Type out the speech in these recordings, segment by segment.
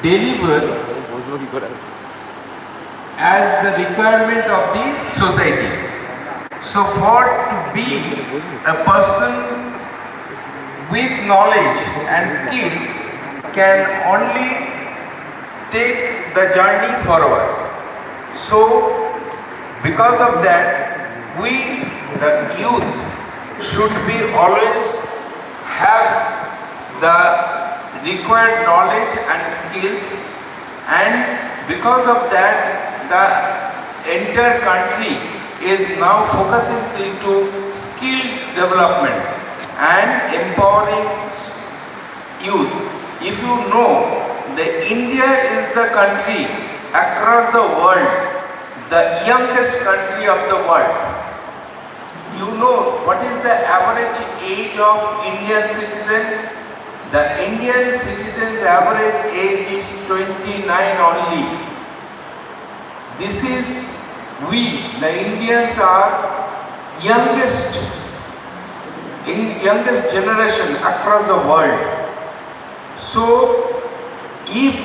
deliver as the requirement of the society. So for to be a person with knowledge and skills can only take the journey forward. So because of that, we the youth should be always have the required knowledge and skills, and because of that the entire country is now focusing into skills development and empowering youth. If you know, the India is the country across the world, the youngest country of the world. You know what is the average age of Indian citizen? The Indian citizen's average age is 29 only. This is, we, the Indians are youngest generation across the world. So if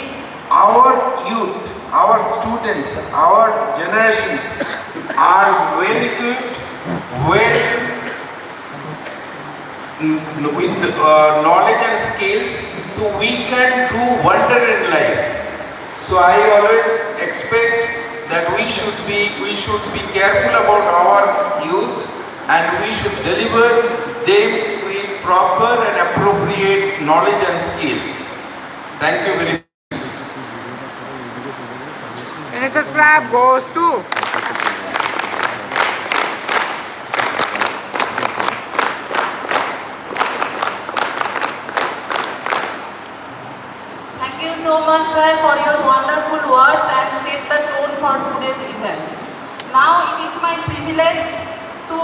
our youth, our students, our generations are well equipped, well with knowledge and skills, so we can do wonder in life. So I always expect that we should be careful about our youth, and we should deliver them with proper and appropriate knowledge and skills. Thank you very much. NSS clap goes to so much, sir, for your wonderful words and set the tone for today's event. Now it is my privilege to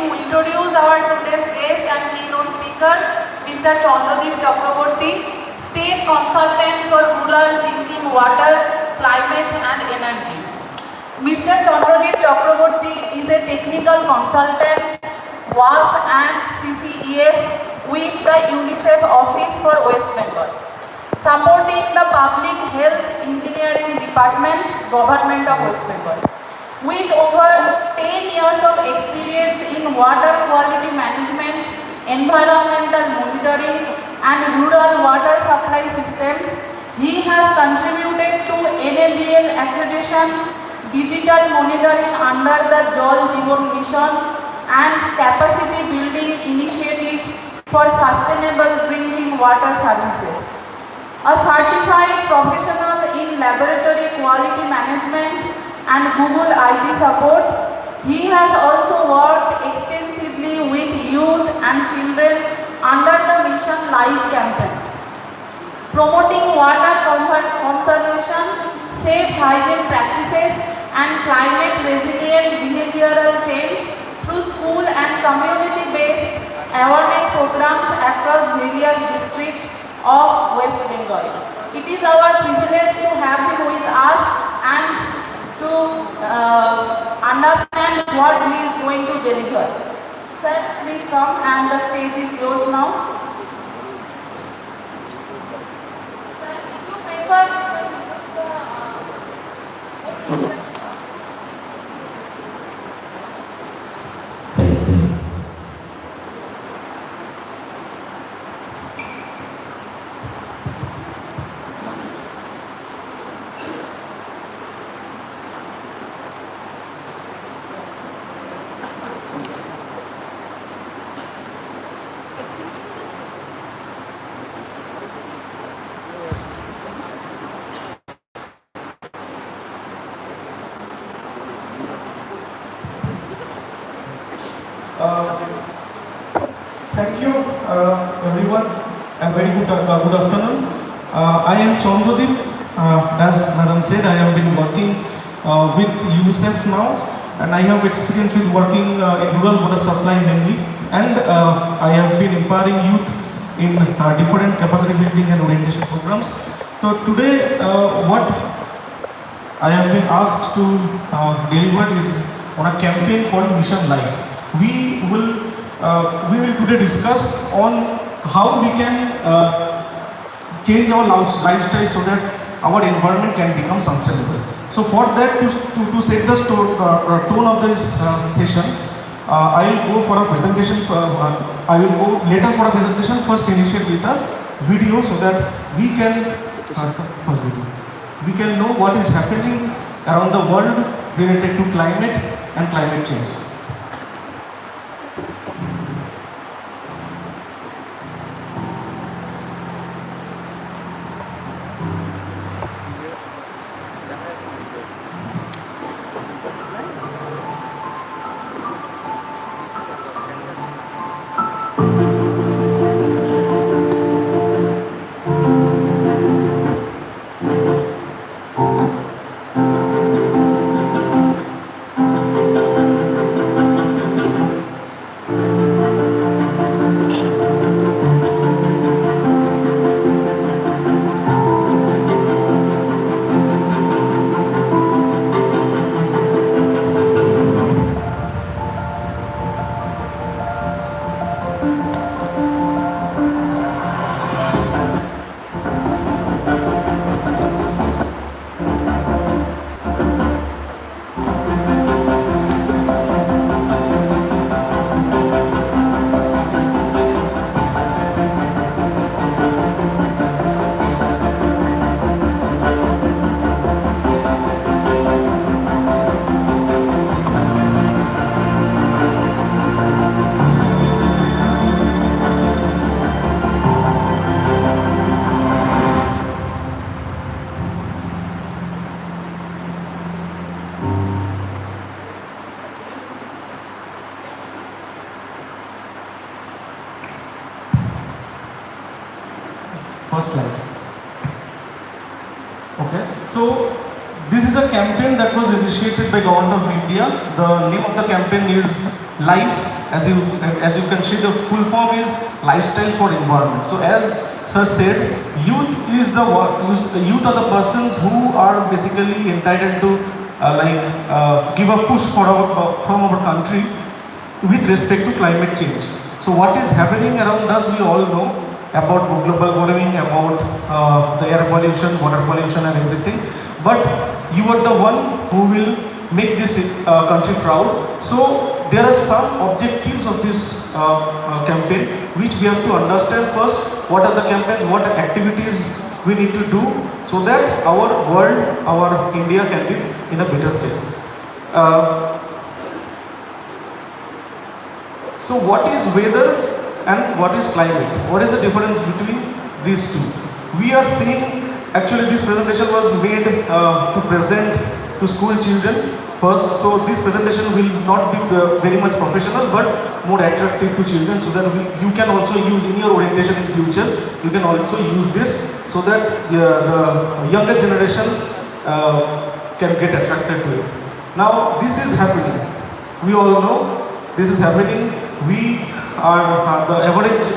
introduce our today's guest and keynote speaker, Mr. Chandradip Chakraborty, State Consultant for Rural Drinking Water, Climate and Energy. Mr. Chandradip Chakraborty is a technical consultant, WAS and CCES with the UNICEF Office for West Bengal, supporting the Public Health Engineering Department, Government of West Bengal. With over 10 years of experience in water quality management, environmental monitoring and rural water supply systems, he has contributed to NABL accreditation, digital monitoring under the Jal Jeevan Mission and capacity building initiatives for sustainable drinking water services. A certified professional in laboratory quality management and Google IT support, he has also worked extensively with youth and children under the Mission Life campaign, promoting water conservation, safe hygiene practices and climate resilient behavioral change through school and community-based awareness programs across various districts of West Bengal. It is our privilege to have him with us and to understand what he is going to deliver. Sir, please come, and the stage is yours now. Sir, would you prefer Thank you, everyone, and very good afternoon. I am Chandradip. As Madam said, I have been working with UNICEF now, and I have experience with working in rural water supply mainly, and I have been empowering youth in different capacity building and orientation programs. So today, what I have been asked to deliver is on a campaign called Mission Life. We will today discuss on how we can change our lifestyle so that our environment can become sustainable. So for that, to set the tone of this session, I will go for a presentation. I will go later for a presentation. First, initiate with a video so that we can we can know what is happening around the world related to climate and climate change. First slide. Okay, so this is a campaign that was initiated by Government of India. The name of the campaign is Life. As you can see, the full form is Lifestyle for Environment. So as Sir said, youth are the persons who are basically entitled to give a push from our country with respect to climate change. So what is happening around us, we all know about global warming, about the air pollution, water pollution and everything. But you are the one who will make this country proud. So there are some objectives of this campaign which we have to understand first. What are the campaigns, what activities we need to do so that our world, our India can be in a better place. So what is weather and what is climate? What is the difference between these two? We are seeing, actually this presentation was made to present to school children first. So this presentation will not be very much professional but more attractive to children so that you can also use in your orientation in future. You can also use this so that the younger generation can get attracted to it. Now this is happening. We all know this is happening. The average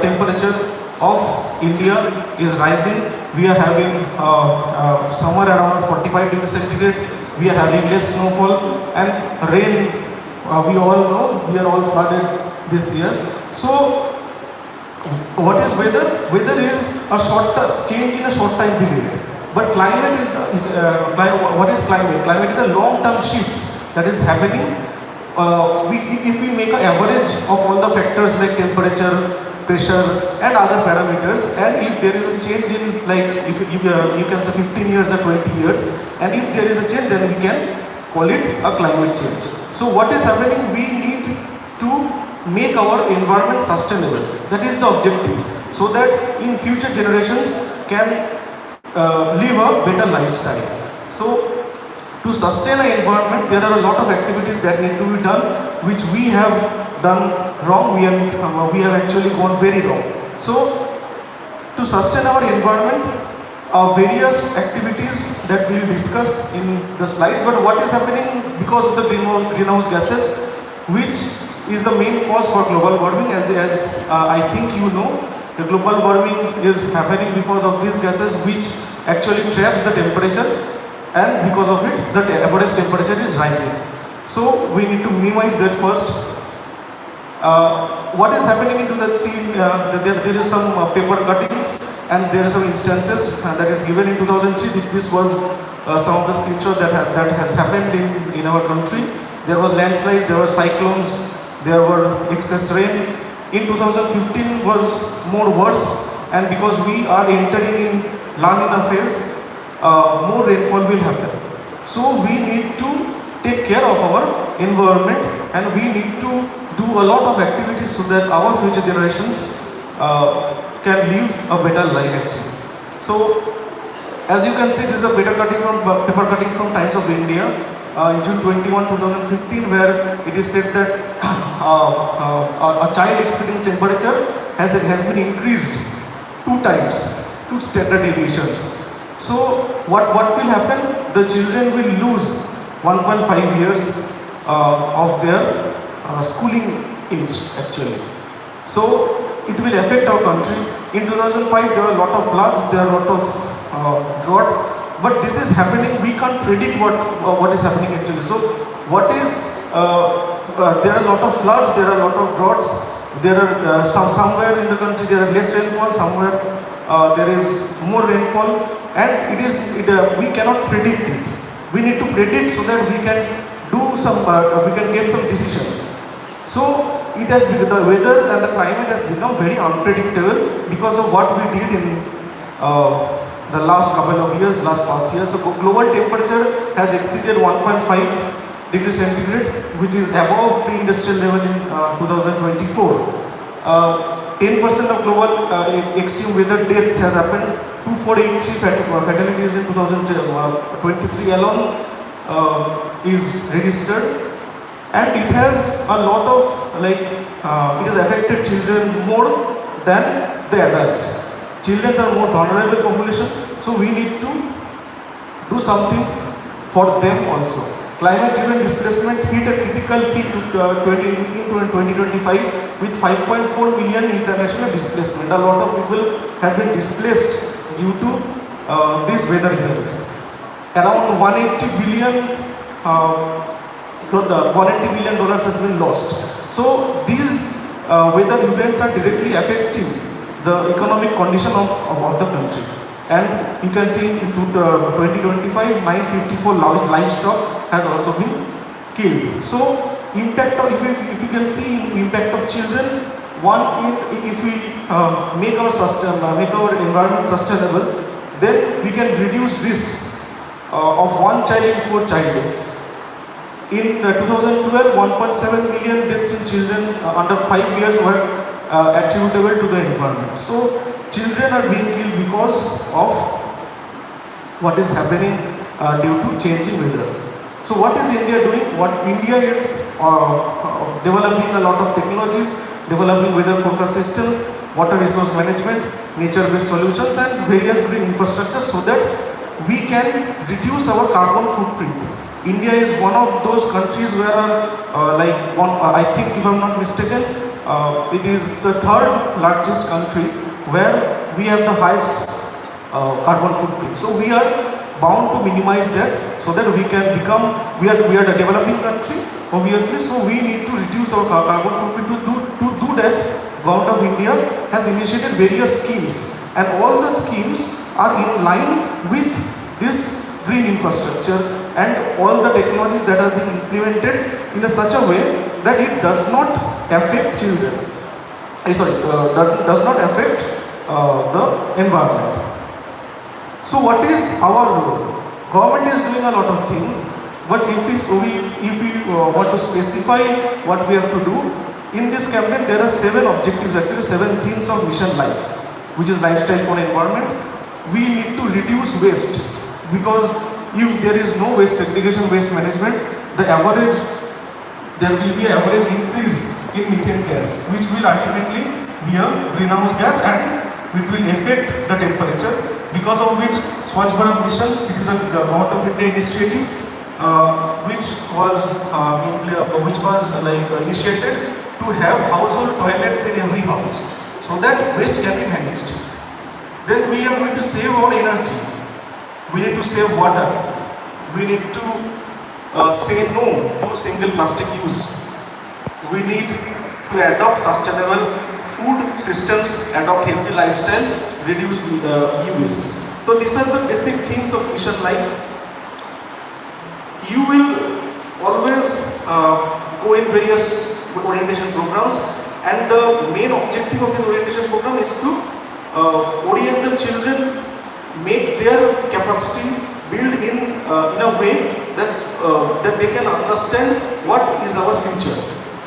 temperature of India is rising. We are having somewhere around 45 degrees centigrade. We are having less snowfall and rain. We all know we are all flooded this year. So what is weather? Weather is a change in a short time period. But climate what is climate? Climate is a long-term shift that is happening. If we make an average of all the factors like temperature, pressure and other parameters, and if there is a change in if you can say 15 years or 20 years, and if there is a change, then we can call it a climate change. So what is happening? We need to make our environment sustainable. That is the objective, so that in future generations can live a better lifestyle. So to sustain an environment, there are a lot of activities that need to be done, which we have done wrong. We have actually gone very wrong. So to sustain our environment, various activities that we will discuss in the slides. But what is happening because of the greenhouse gases, which is the main cause for global warming, as I think you know, the global warming is happening because of these gases, which actually traps the temperature. And because of it, the average temperature is rising. So we need to minimize that first. What is happening into that scene? There is some paper cuttings and there are some instances that is given in 2003. This was some of the screenshots that has happened in our country. There was landslides, there were cyclones, there were excess rain. In 2015 was more worse, and because we are entering in La Nina phase, more rainfall will happen. So we need to take care of our environment, and we need to do a lot of activities so that our future generations can live a better life actually. So as you can see, this is a paper cutting from Times of India in June 21, 2015, where it is said that a child experiencing temperature has been increased 2 times, 2 standard deviations. So what will happen? The children will lose 1.5 years of their schooling age actually. So it will affect our country. In 2005 there were a lot of floods, there are a lot of drought, but this is happening. We can't predict what is happening actually. So what is there are a lot of floods, there are a lot of droughts, there are somewhere in the country there are less rainfall, somewhere there is more rainfall, and we cannot predict it. We need to predict so that we can do some we can get some decisions. So it has become, the weather and the climate has become very unpredictable because of what we did in the last couple of years, past years. The global temperature has exceeded 1.5 degrees centigrade, which is above pre-industrial level in 2024. 10% of global extreme weather deaths has happened. 2483 fatalities in 2023 alone is registered, and it has a lot of it has affected children more than the adults. Children are more vulnerable population, so we need to do something for them also. Climate-driven displacement hit a critical peak in 2025 with 5.4 million international displacement. A lot of people has been displaced due to these weather events. Around $180 billion has been lost. So these weather events are directly affecting the economic condition of the country. And you can see in 2025, 954 livestock has also been killed. So impact of, if you can see impact of children, one, if we make our environment sustainable, then we can reduce risks of 1 child in 4 child deaths. In 2012, 1.7 million deaths in children under 5 years were attributable to the environment. So children are being killed because of what is happening due to changing weather. So what is India doing? What India is developing a lot of technologies, developing weather forecast systems, water resource management, nature-based solutions, and various green infrastructure so that we can reduce our carbon footprint. India is one of those countries where I think if I'm not mistaken, it is the 3rd largest country where we have the highest carbon footprint. So we are bound to minimize that so that we can become, we are a developing country obviously, so we need to reduce our carbon footprint. To do that, Government of India has initiated various schemes, and all the schemes are in line with this green infrastructure and all the technologies that are being implemented in such a way that it does not affect children. Does not affect the environment. So what is our role? Government is doing a lot of things, but if we want to specify what we have to do, in this campaign there are 7 objectives, actually 7 themes of Mission Life, which is lifestyle for environment. We need to reduce waste, because if there is no waste segregation, waste management, there will be an average increase in methane gas, which will ultimately be a greenhouse gas, and it will affect the temperature, because of which Swachh Bharat Mission, it is a Government of India initiative which was initiated to have household toilets in every house so that waste can be managed. Then we are going to save our energy. We need to save water. We need to say no to single plastic use. We need to adopt sustainable food systems, adopt healthy lifestyle, reduce e-waste. So these are the basic themes of Mission Life. You will always go in various orientation programs, and the main objective of this orientation program is to orient the children, make their capacity build in a way that they can understand what is our future.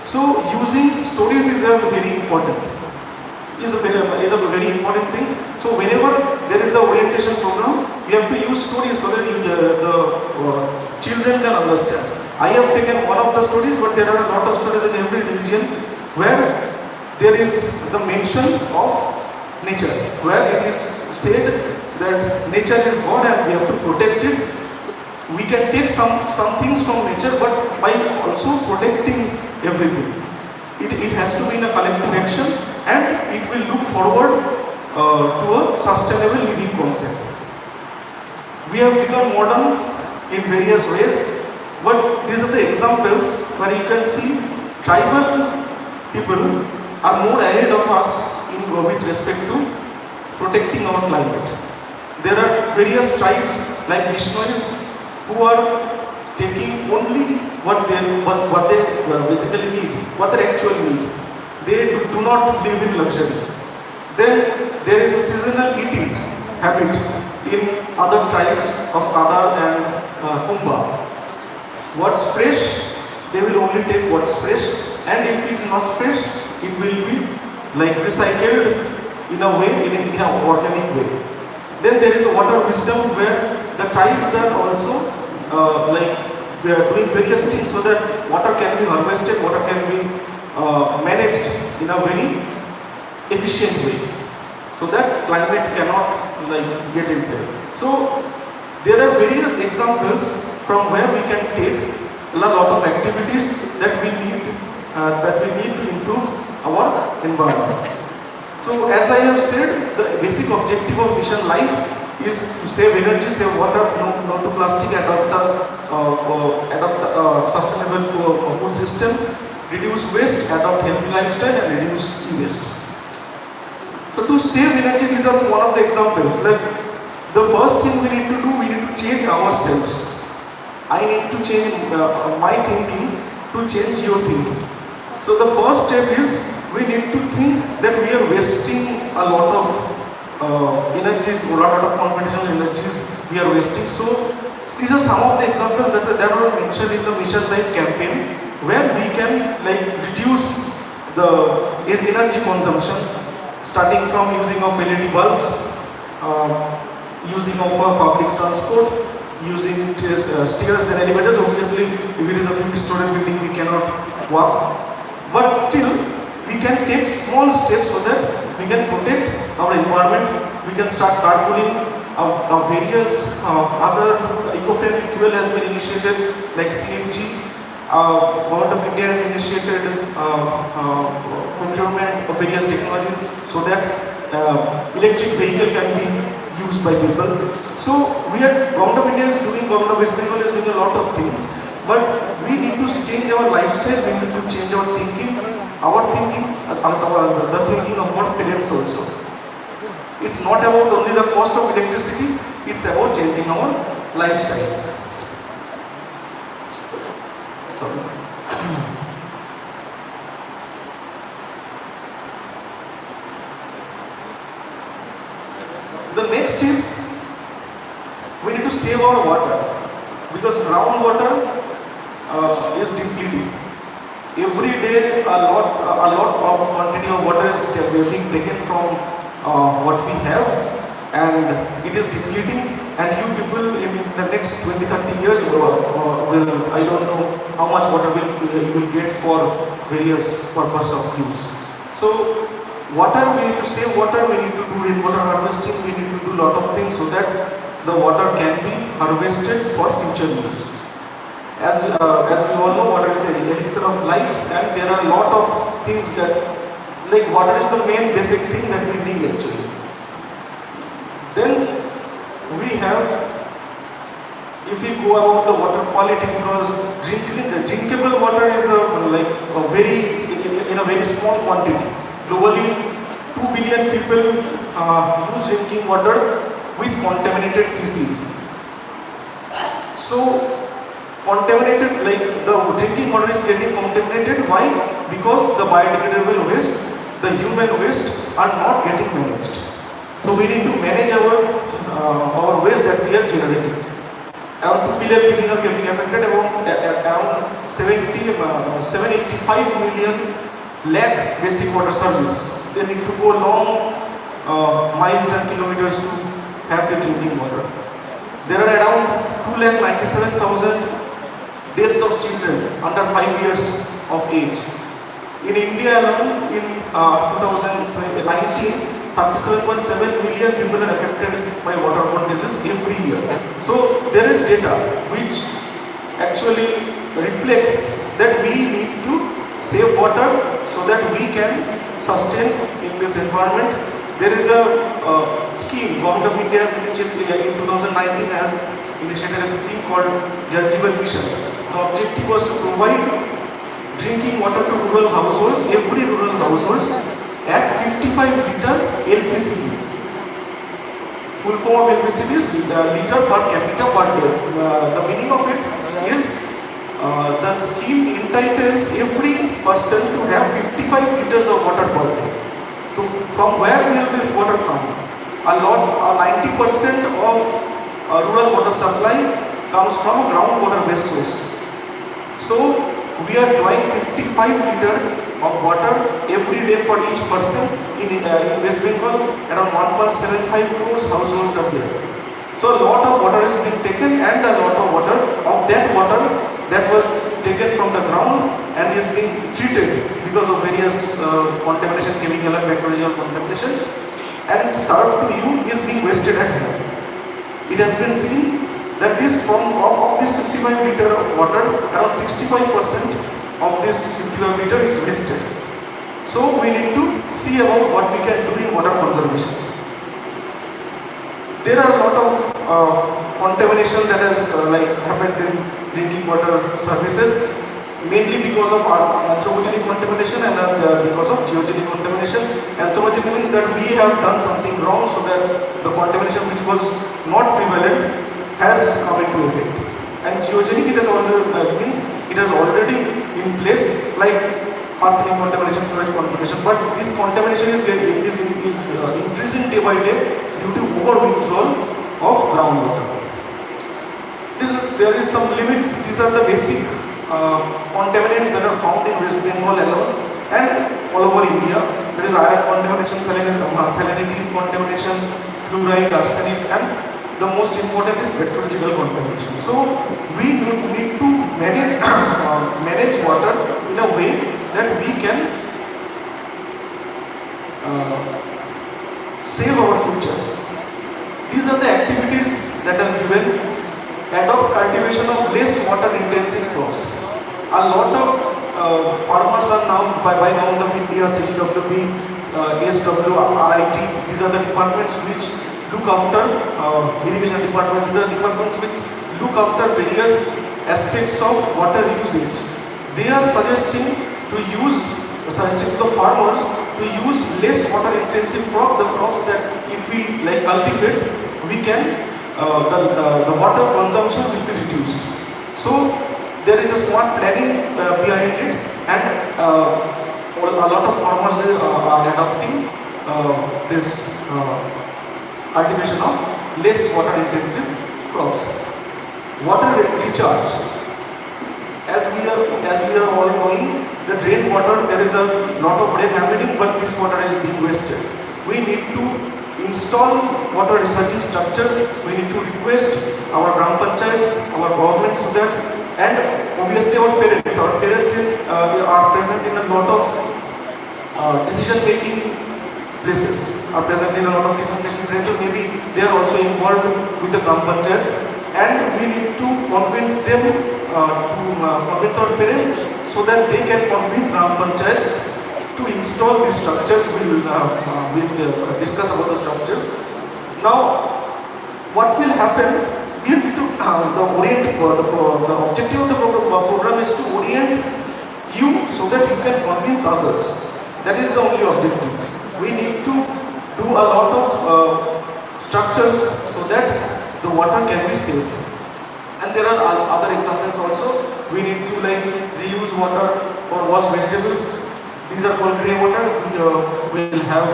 So using stories is a very important thing. So whenever there is a orientation program, you have to use stories so that the children can understand. I have taken one of the stories, but there are a lot of stories in every religion where there is the mention of nature, where it is said that nature is God and we have to protect it. We can take some things from nature, but by also protecting everything. It has to be in a collective action, and it will look forward to a sustainable living concept. We have become modern in various ways, but these are the examples where you can see tribal people are more ahead of us with respect to protecting our climate. There are various tribes like Vishnois who are taking only what they basically need, what they actually need. They do not live in luxury. Then there is a seasonal eating habit in other tribes of Kadar and Kumbha. What's fresh, they will only take what's fresh, and if it is not fresh, it will be like recycled in a way, in an organic way. Then there is a water wisdom where the tribes are also we are doing various things so that water can be harvested, water can be managed in a very efficient way, so that climate cannot get in place. So there are various examples from where we can take a lot of activities that we need to improve our environment. So as I have said, the basic objective of Mission Life is to save energy, save water, no to plastic, adopt sustainable food system, reduce waste, adopt healthy lifestyle, and reduce e-waste. So to save energy, these are one of the examples. Like the first thing we need to do, we need to change ourselves. I need to change my thinking to change your thinking. So the first step is we need to think that we are wasting a lot of energies, a lot of computational energies we are wasting. So these are some of the examples that were mentioned in the Mission Life campaign, where we can reduce the energy consumption, starting from using of LED bulbs, using of public transport, using stairs and elevators. Obviously, if it is a 50-story building, we cannot walk, but still we can take small steps so that we can protect our environment. We can start carpooling. Various other eco-friendly fuel has been initiated, like CNG. Government of India has initiated procurement of various technologies so that electric vehicle can be used by people. So Government of India is doing, Government of West Bengal is doing a lot of things, but we need to change our lifestyle. We need to change our thinking, the thinking of our parents also. It's not about only the cost of electricity, it's about changing our lifestyle. Sorry. The next is we need to save our water, because groundwater is depleting. Every day a lot of quantity of water is being taken from what we have, and it is depleting, and you people in the next 20-30 years will, I don't know how much water you will get for various purpose of use. So water, we need to save water, we need to do rainwater harvesting, we need to do lot of things so that the water can be harvested for future use. As we all know, water is the elixir of life, and there are a lot of things that, like water is the main basic thing that we need actually. Then we have, if we go about the water quality, because drinkable water is in a very small quantity. globally 2 billion people use drinking water with contaminated feces. So contaminated, like the drinking water is getting contaminated. Why? Because the biodegradable waste, the human waste are not getting managed. So we need to manage our waste that we are generating. Around 2 billion people are getting affected. Around 785 million lack basic water service. They need to go long miles and kilometers to have the drinking water. There are around 2,97,000 deaths of children under 5 years of age. In India alone, in 2019, 37.7 million people are affected by waterborne disease every year. So there is data which actually reflects that we need to save water so that we can sustain in this environment. There is a scheme, Government of India in 2019 has initiated a thing called Jal Jeevan Mission. The objective was to provide drinking water to rural households, every rural households, at 55 liter LPCB. Full form of LPCB is liter per capita per day. The meaning of it is the scheme entitles every person to have 55 liters of water per day. So from where will this water come? 90% of rural water supply comes from groundwater based source. So we are drawing 55 liter of water every day for each person in West Bengal. Around 1.75 crores households are there. So a lot of water is being taken, and a lot of water that was taken from the ground and is being treated because of various contamination, chemical and bacterial contamination, and served to you is being wasted at home. It has been seen that this of this 55 liter of water, around 65% of this 55 liter is wasted. So we need to see about what we can do in water conservation. There are a lot of contamination that has happened in drinking water services, mainly because of anthropogenic contamination and because of geogenic contamination. Anthropogenic means that we have done something wrong, so that the contamination which was not prevalent has come into effect. And geogenic, it has already means it has already in place, like arsenic contamination, sewage contamination. But this contamination is increasing day by day due to overuse of groundwater. There is some limits. These are the basic contaminants that are found in West Bengal alone and all over India. There is iron contamination, salinity contamination, fluoride, arsenic, and the most important is meteorological contamination. So we need to manage water in a way that we can save our future. These are the activities that are given. Adopt cultivation of less water intensive crops. A lot of farmers are now by Government of India, CGWB, SW, RIT, these are the departments which look after irrigation department. These are departments which look after various aspects of water usage. They are suggesting to the farmers to use less water intensive crop, the crops that if we cultivate, we can the water consumption will be reduced. So there is a smart planning behind it, and a lot of farmers are adopting this cultivation of less water intensive crops. Water recharge. As we are all knowing, the rainwater, there is a lot of rain happening, but this water is being wasted. We need to install water recycling structures. We need to request our gram panchayats, our government, so that, and obviously our parents are present in a lot of decision making places, are present in a lot of decision making places. So maybe they are also involved with the gram panchayats, and we need to convince them convince our parents so that they can convince gram panchayats to install these structures. We will discuss about the structures. Now, what will happen? We need to the objective of the program is to orient you so that you can convince others. That is the only objective. We need to do a lot of structures so that the water can be saved. And there are other examples also. We need to like reuse water for wash vegetables. These are called grey water. We will have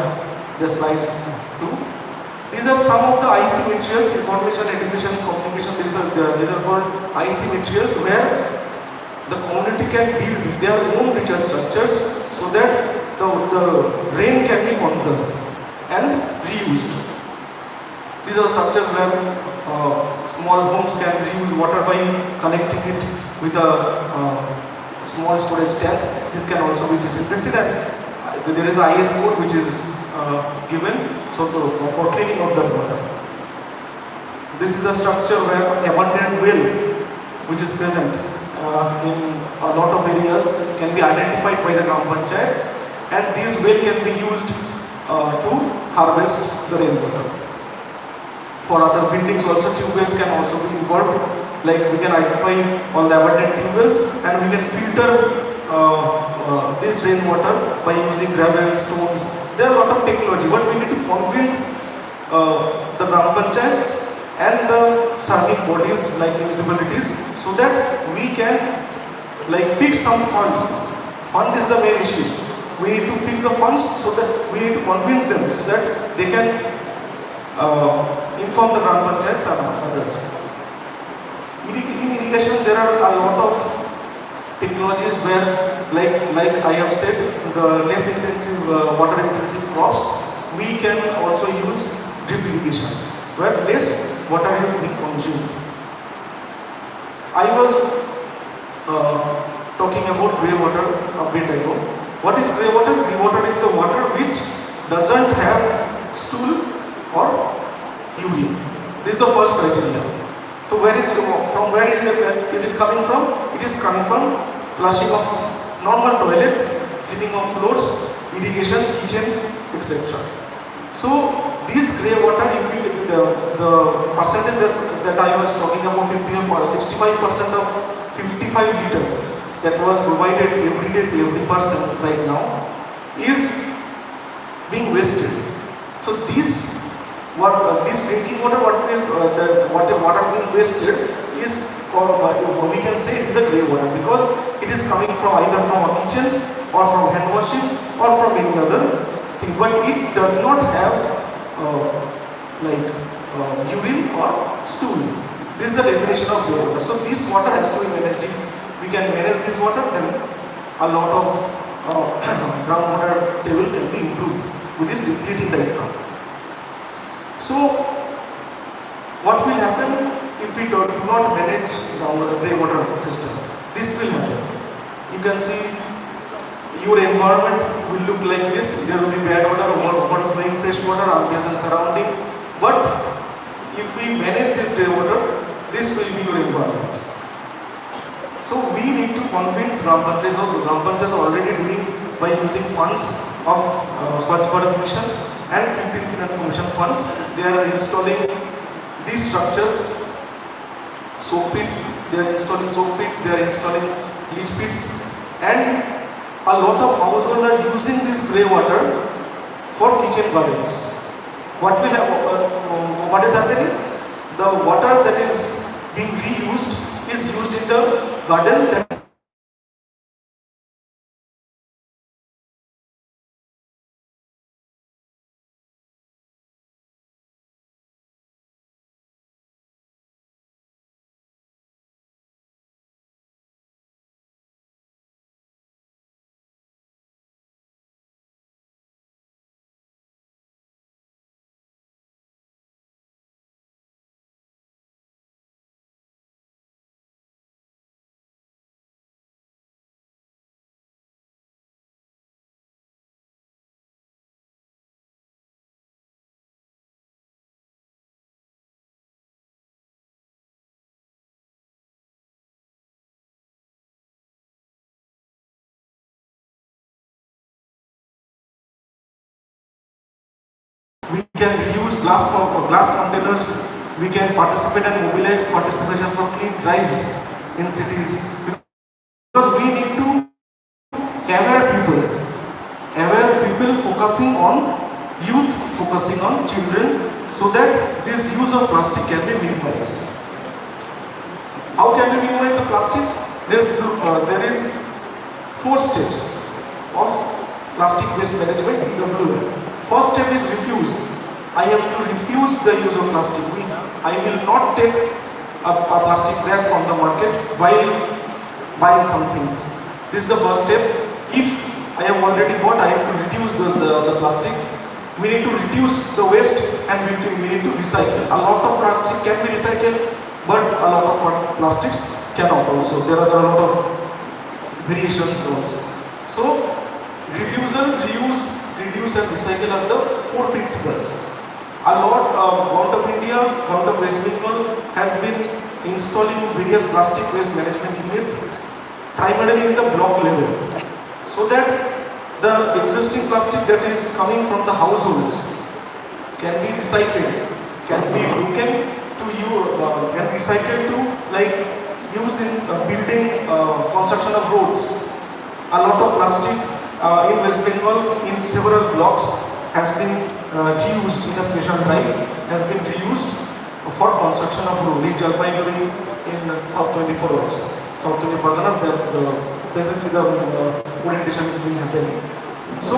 the slides too. These are some of the IC materials, information, education, communication. These are called IC materials where the community can build their own richer structures so that the rain can be conserved and reused. These are structures where small homes can reuse water by connecting it with a small storage tank. This can also be disinfected, and there is a IS code which is given for cleaning of the water. This is a structure where abandoned well which is present in a lot of areas can be identified by the Gram Panchayats, and these well can be used to harvest the rainwater. For other buildings also, tube wells can also be involved. Like we can identify all the abandoned tube wells and we can filter this rainwater by using gravel, stones. There are a lot of technology, but we need to convince the Gram Panchayats and the serving bodies like municipalities so that we can like fix some funds. Fund is the main issue. We need to fix the funds so that we need to convince them so that they can inform the Gram Panchayats and others. In irrigation, there are a lot of technologies where, like I have said, the less intensive, water intensive crops, we can also use drip irrigation, where less water is being consumed. I was talking about grey water a bit ago. What is grey water? Grey water is the water which doesn't have stool or urine. This is the first criteria. So from where is it coming from? It is coming from flushing of normal toilets, cleaning of floors, irrigation, kitchen, etc. So this grey water, if you the percentage that I was talking about, 65% of 55 liter that was provided every day to every person right now is being wasted. So this drinking water, water being wasted is called, we can say it is a grey water because it is coming from either from a kitchen or from hand washing or from any other things, but it does not have urine or stool. This is the definition of grey water. So this water has to be managed. If we can manage this water, then a lot of groundwater table can be improved with this depleting right now. So what will happen if we do not manage the grey water system? This will happen. You can see your environment will look like this. There will be bad water, overflowing fresh water, ambient and surrounding. But if we manage this grey water, this will be your environment. So we need to convince Gram Panchayats, or Gram Panchayats are already doing by using funds of Swachh Bharat Mission and 15 Finance Commission funds. They are installing these structures, soak pits, they are installing soak pits, they are installing leach pits, and a lot of households are using this grey water for kitchen gardens. What is happening? The water that is being reused is used in the garden. We can reuse glass containers. We can participate and mobilize participation for clean drives in cities, because we need to aware people, aware focusing on youth, focusing on children, so that this use of plastic can be minimized. How can we minimize the plastic? There is 4 steps of plastic waste management EWM. First step is refuse. I have to refuse the use of plastic. I will not take a plastic bag from the market while buying some things. This is the first step. If I have already bought, I have to reduce the plastic. We need to reduce the waste and we need to recycle. A lot of plastic can be recycled, but a lot of plastics cannot also. There are a lot of variations also. So, refusal, reuse, reduce and recycle are the 4 principles. A lot of Government of India, Government of West Bengal has been installing various plastic waste management units primarily in the block level, so that the existing plastic that is coming from the households can be recycled, can be broken to you, can be recycled to like use in building, construction of roads. A lot of plastic in West Bengal in several blocks has been reused in a special drive, has been reused for construction of road in Jalpaiguri, in South 24 also. South 24 Parganas, presently the orientation is being happening. So,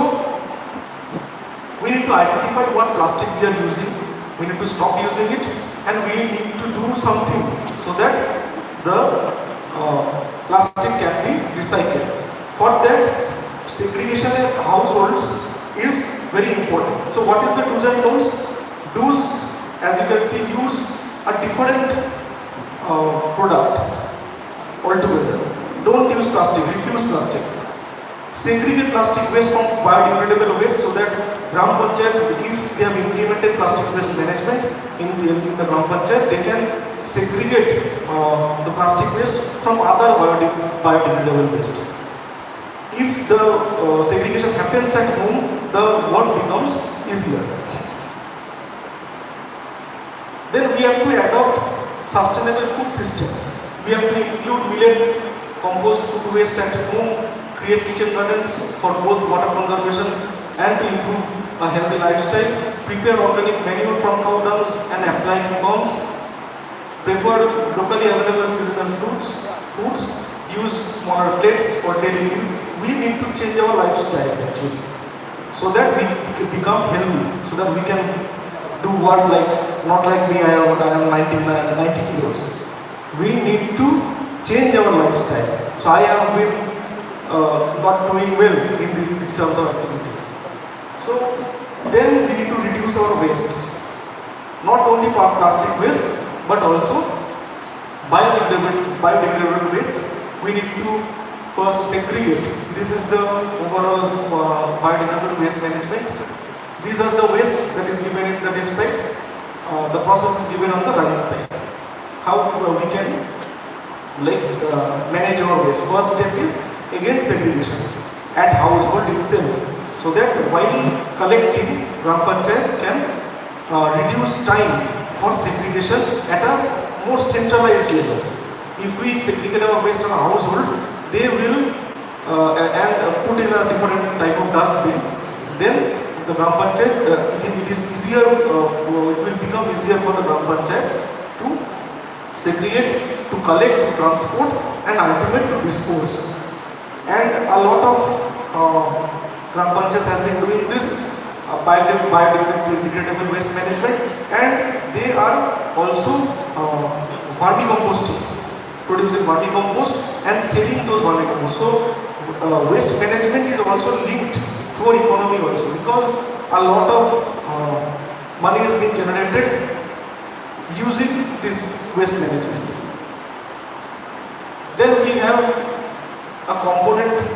we need to identify what plastic we are using, we need to stop using it, and we need to do something so that the plastic can be recycled. For that, segregation in households is very important. So what is the do's and don'ts? Do's, as you can see, use a different product altogether. Don't use plastic, refuse plastic. Segregate plastic waste from biodegradable waste, so that Gram Panchayat, if they have implemented plastic waste management in the Gram Panchayat, they can segregate the plastic waste from other biodegradable wastes. If the segregation happens at home, the work becomes easier. Then we have to adopt sustainable food system. We have to include millets, compost food waste at home, create kitchen gardens for both water conservation and to improve a healthy lifestyle, prepare organic manure from cow dungs and apply to farms, prefer locally available seasonal foods, use smaller plates for daily meals. We need to change our lifestyle actually, so that we become healthy, so that we can do work like, not like me, I am 90 kilos. We need to change our lifestyle. So I have been not doing well in these terms of activities. So then we need to reduce our wastes. Not only plastic waste, but also biodegradable waste. We need to first segregate. This is the overall biodegradable waste management. These are the waste that is given in the left side. The process is given on the right side. How we can manage our waste. First step is again segregation at household itself, so that while collecting, Gram Panchayat can reduce time for segregation at a more centralized level. If we segregate our waste on a household, they will put in a different type of dustbin. Then the Gram Panchayat, it is easier, it will become easier for the Gram Panchayats to segregate, to collect, to transport, and ultimately to dispose. And a lot of Gram Panchayats have been doing this biodegradable waste management, and they are also vermicomposting, producing vermicompost and selling those vermicompost. So waste management is also linked to our economy also, because a lot of money is being generated using this waste management. Then we have a component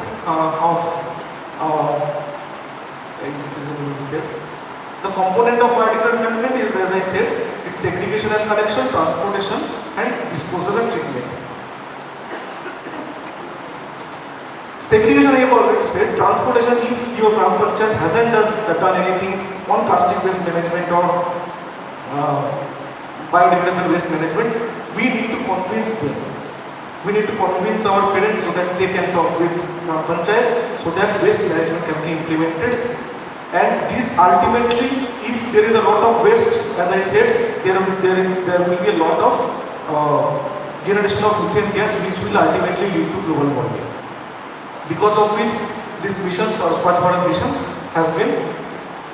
the component of biodegradable management is, as I said, it's segregation and collection, transportation, and disposal and treatment. Segregation I have already said. Transportation, if your Gram Panchayat hasn't done anything on plastic waste management or biodegradable waste management, we need to convince them. We need to convince our parents so that they can talk with Gram Panchayat, so that waste management can be implemented. And this ultimately, if there is a lot of waste, as I said, there will be a lot of generation of methane gas, which will ultimately lead to global warming. Because of which this mission, Swachh Bharat mission, has been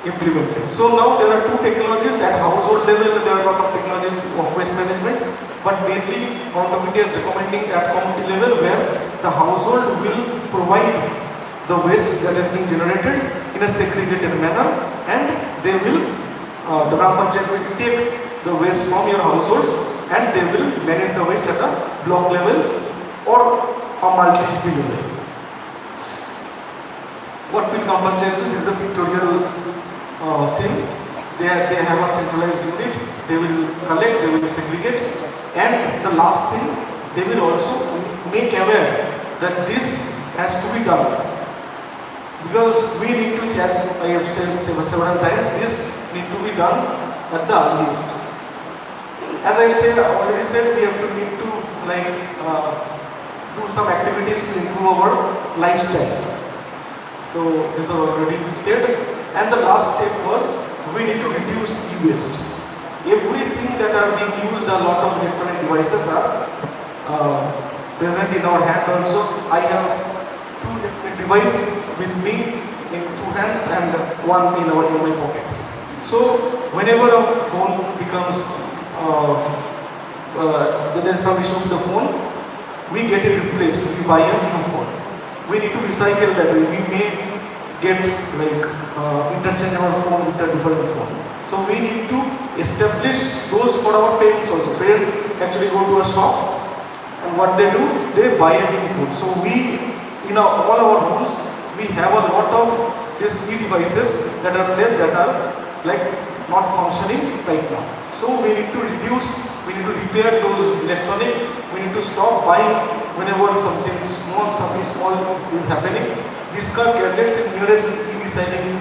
implemented. So now there are two technologies at household level. There are a lot of technologies of waste management, but mainly Government of India is recommending at community level, where the household will provide the waste that is being generated in a segregated manner, and they will the Gram Panchayat will take the waste from your households and they will manage the waste at a block level or a multi-GP level. What will Gram Panchayat do? This is a pictorial thing. They have a centralized unit. They will collect, they will segregate, and the last thing, they will also make aware that this has to be done. Because we need to, as I have said several times, this need to be done at the earliest. As I said, I already said, we need to do some activities to improve our lifestyle. So this is already said. And the last step was, we need to reduce e-waste. Everything that are being used, a lot of electronic devices are present in our hand also. I have two devices with me in two hands and one in my pocket. So whenever a phone becomes there is some issue with the phone, we get it replaced. We buy a new phone. We need to recycle that. We may get interchangeable phone with a different phone. So we need to establish those for our parents also. Parents actually go to a shop, and what they do, they buy a new phone. So we, in all our homes, we have a lot of these e-devices that are placed that are not functioning right now. So we need to reduce, we need to repair those electronic, we need to stop buying whenever something small is happening. Discard gadgets in nearest recycling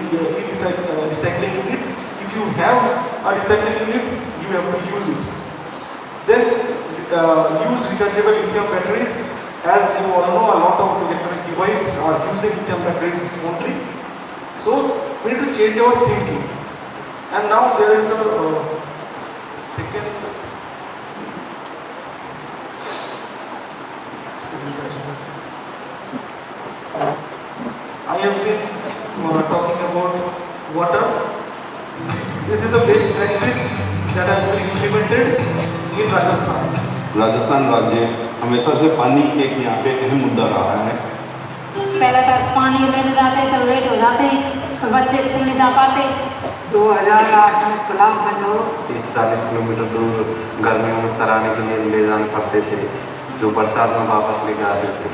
units. If you have a recycling unit, you have to use it. Then use rechargeable lithium batteries. As you all know, a lot of electronic devices are using lithium batteries only. So we need to change our thinking. And now there is a second. I have been talking about water. This is the best practice that has been implemented in Rajasthan. Rajasthan राज्य हमेशा से पानी एक यहाँ पे अहम मुद्दा रहा है। पहले तक पानी लेने जाते तो लेट हो जाते, बच्चे स्कूल नहीं जा पाते। 2008 में तालाब बंद हो, 30-40 किलोमीटर दूर गर्मियों में चराने के लिए ले जाने पड़ते थे, जो बरसात में वापस लेके आते थे।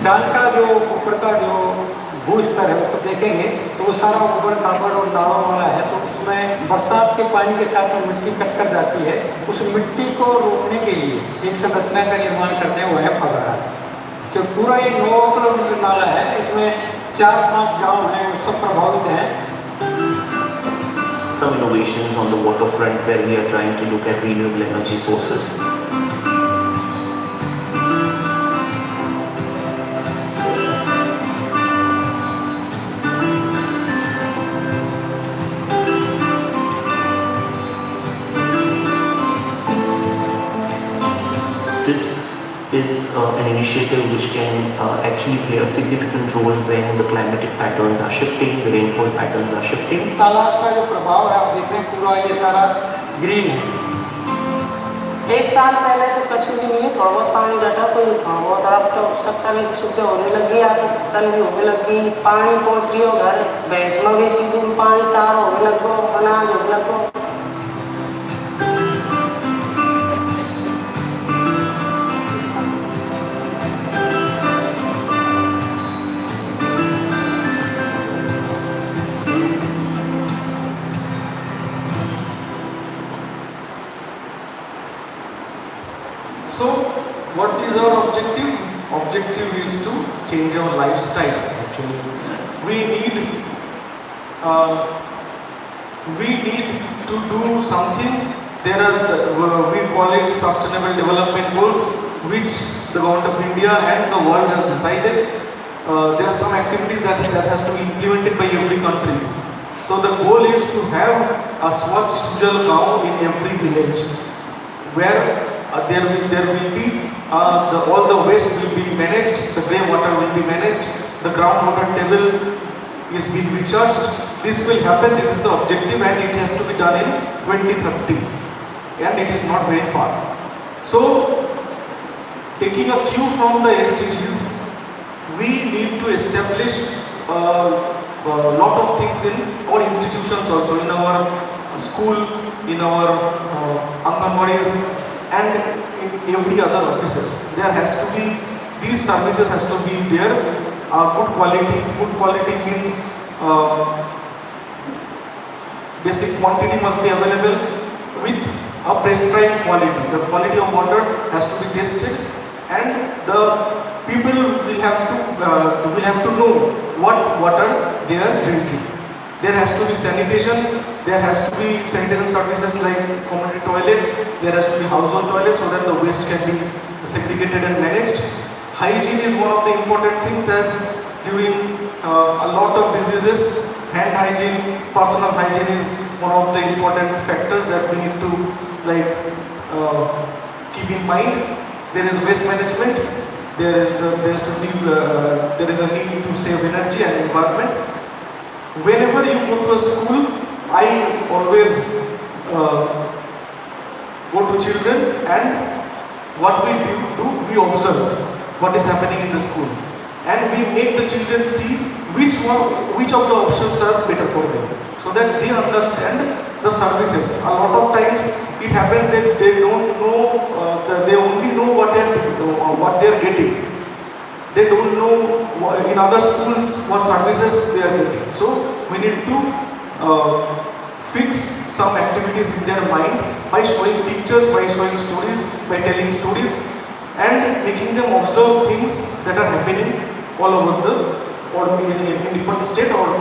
डाल का जो ऊपर का जो भू स्तर है उसको देखेंगे तो वो सारा ऊपर कांपड़ और नालों वाला है, तो उसमें बरसात के पानी के साथ में मिट्टी कट कर जाती है। उस मिट्टी को रोकने के लिए एक संरचना का निर्माण करते हैं, वो है फव्वारा। तो पूरा ये 9 किलोमीटर नाला है, इसमें 4-5 गांव हैं, उससे प्रभावित हैं। Some innovations on the waterfront where we are trying to look at renewable energy sources. This is an initiative which can actually play a significant role when the climatic patterns are shifting, the rainfall patterns are shifting. तालाब का जो प्रभाव है आप देख रहे हैं, पूरा ये सारा ग्रीन है। एक साल पहले तो कछु भी नहीं है, थोड़ा बहुत पानी घटा, कोई थोड़ा बहुत, अब तो सब तरह की सुविधा होने लगी, आज फसल भी होने लगी, पानी पहुँच रही हो घर, भैंस में भी सीधे पानी चार होने लगो, अनाज होने लगो। So, what is our objective? Objective is to change our lifestyle. Actually, we need to do something. There are we call it sustainable development goals, which the government of India and the world has decided. There are some activities that has to be implemented by every country. So the goal is to have a Swachh Sujal Gaon in every village, where there will be all the waste will be managed, the grey water will be managed, the groundwater table is being recharged. This will happen. This is the objective, and it has to be done in 2030, and it is not very far. So, taking a cue from the SDGs, we need to establish a lot of things in our institutions also, in our school, in our Anganwadis, and in every other offices. There has to be, these services has to be there, good quality. Good quality means basic quantity must be available with a prescribed quality. The quality of water has to be tested, and the people will have to know what water they are drinking. There has to be sanitation. There has to be sanitation services like community toilets. There has to be household toilets so that the waste can be segregated and managed. Hygiene is one of the important things, as during a lot of diseases, hand hygiene, personal hygiene is one of the important factors that we need to keep in mind. There is waste management. There is a need to save energy and environment. Whenever you go to a school, I always go to children, and what we do, we observe what is happening in the school, and we make the children see which of the options are better for them, so that they understand the services. A lot of times it happens that they don't know, they only know what they are getting. They don't know in other schools what services they are getting. So we need to fix some activities in their mind by showing pictures, by showing stories, by telling stories, and making them observe things that are happening all over or in different state or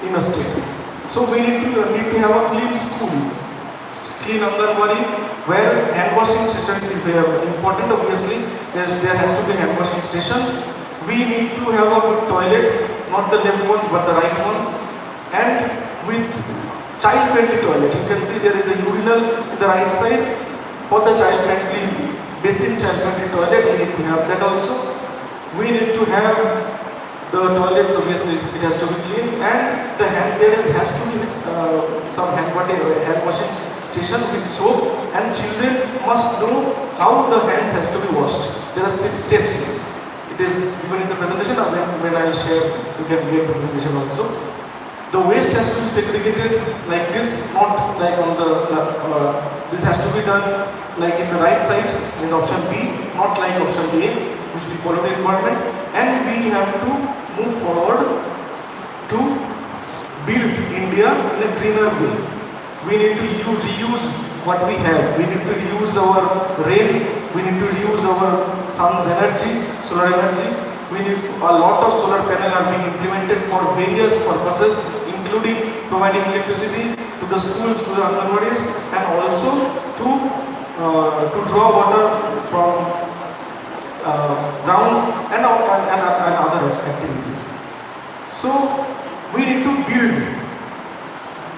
in a state. So we need to have a clean school, clean Anganwadi, where hand washing sessions is important. Obviously, there has to be hand washing station. We need to have a good toilet, not the left ones but the right ones, and with child-friendly toilet. You can see there is a urinal in the right side for the child-friendly, basin child-friendly toilet. We need to have that also. We need to have the toilets, obviously it has to be clean, and the hand there has to be some hand washing station with soap, and children must know how the hand has to be washed. There are 6 steps. It is given in the presentation, and then when I share, you can get the presentation also. The waste has to be segregated like this, not like on the, this has to be done like in the right side, in option B, not like option A, which will pollute the environment. And we have to move forward to build India in a greener way. We need to reuse what we have. We need to reuse our rain. We need to reuse our sun's energy, solar energy. We need a lot of solar panels are being implemented for various purposes, including providing electricity to the schools, to the Anganwadis, and also to draw water from ground and other activities. So we need to build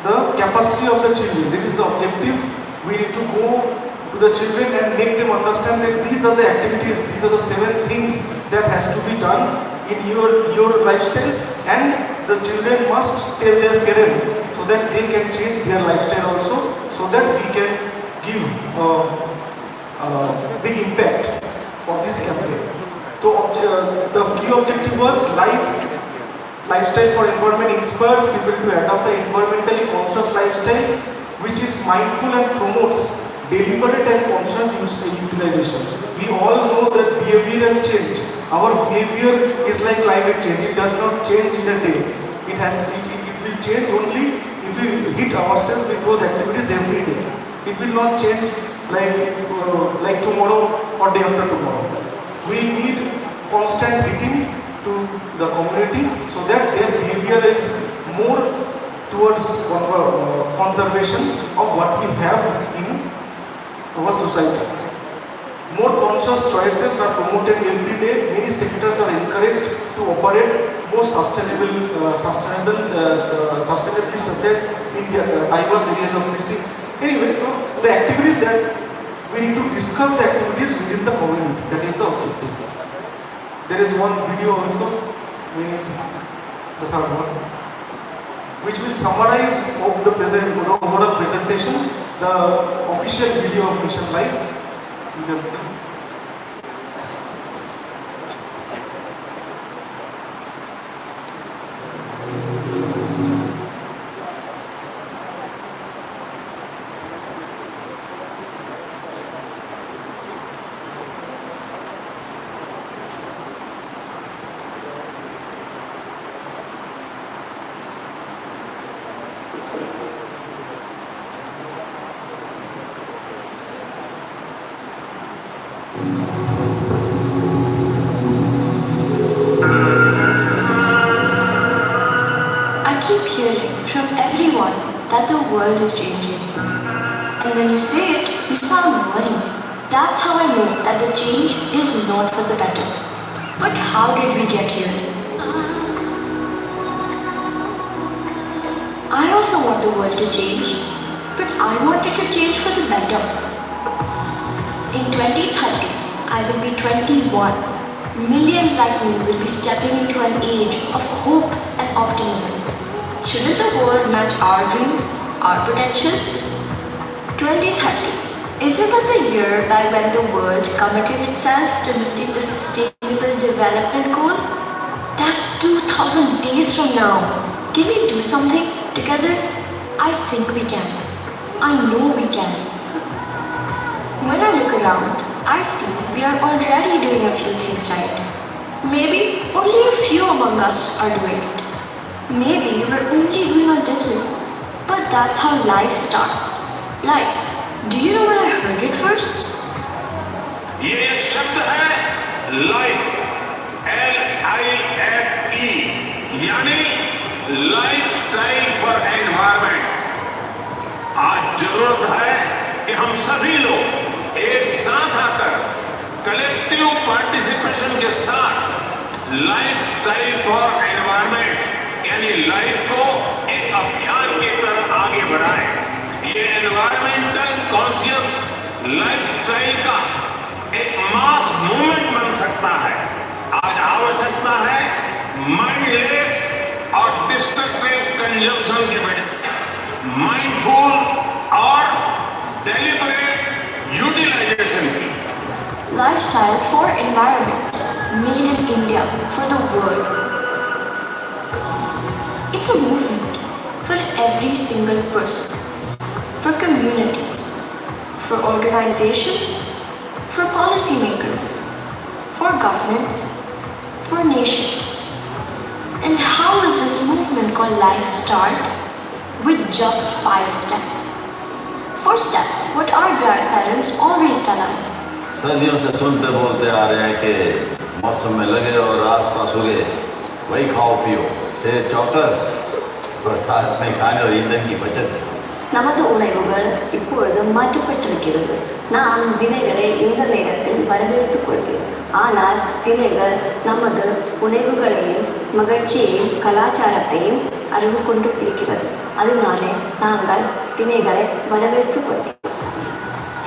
the capacity of the children. This is the objective. We need to go to the children and make them understand that these are the activities, these are the 7 things that has to be done in your lifestyle, and the children must tell their parents so that they can change their lifestyle also, so that we can give big impact of this campaign. So the key objective was lifestyle for environment inspires people to adopt an environmentally conscious lifestyle which is mindful and promotes deliberate and conscious utilization. We all know that behavioral change. Our behavior is like climate change. It does not change in a day. It will change only if we hit ourselves with those activities every day. It will not change like tomorrow or day after tomorrow. We need constant hitting to the community so that their behavior is more towards conservation of what we have in our society. More conscious choices are promoted every day. Many sectors are encouraged to operate more sustainably, such as in diverse areas of facing. Anyway, so the activities that we need to discuss the activities within the community. That is the objective. There is one video also, the third one, which will summarize of the overall presentation, the official video of Mission Life. You can see. I keep hearing from everyone that the world is changing. And when you say it, you sound worried. That's how I know that the change is not for the better. But how did we get here? I also want the world to change, but I want it to change for the better. In 2030, I will be 21. Millions like me will be stepping into an age of hope and optimism. Shouldn't the world match our dreams, our potential? 2030, isn't that the year by when the world committed itself to meeting the Sustainable Development Goals? That's 2000 days from now. Can we do something together? I think we can. I know we can. When I look around, I see we are already doing a few things right. Maybe only a few among us are doing it. Maybe we're only doing a little. But that's how life starts. Life. Do you know when I heard it first? ये एक शब्द है life, LIFE, यानी lifestyle for environment. आज जरूरत है कि हम सभी लोग एक साथ आकर कलेक्टिव पार्टिसिपेशन के साथ लाइफस्टाइल फॉर एनवायरमेंट यानी लाइफ को एक अभियान की तरह आगे बढ़ाएं। ये एनवायरमेंटल कॉन्शियस लाइफस्टाइल का एक मास मूवमेंट बन सकता है। आज आवश्यकता है माइंडलेस और डिस्ट्रक्टिव कंजम्पशन के बजाय माइंडफुल और डेलिबरेट यूटिलाइजेशन की। Lifestyle for environment, made in India for the world. It's a movement for every single person, for communities, for organizations, for policymakers, for governments, for nations. And how will this movement called life start? With just 5 steps. First step, what our grandparents always tell us. सदियों से सुनते बोलते आ रहे हैं कि मौसम में लगे और आस पास उगे वही खाओ पियो से चौकस बरसात में खाने और ईंधन की बचत। நமது உணவுகள் இப்பொழுது மாற்றப்பட்டிருக்கிறது. நாம் தினைகளை இந்த நேரத்தில் வரவேற்றுக் கொள்கிறோம். ஆனால் தினைகள் நமது உணவுகளையும் மகிழ்ச்சியையும் கலாச்சாரத்தையும் அறிவு கொண்டு இருக்கிறது. அதனாலே நாங்கள் தினைகளை வரவேற்றுக் கொள்கிறோம்.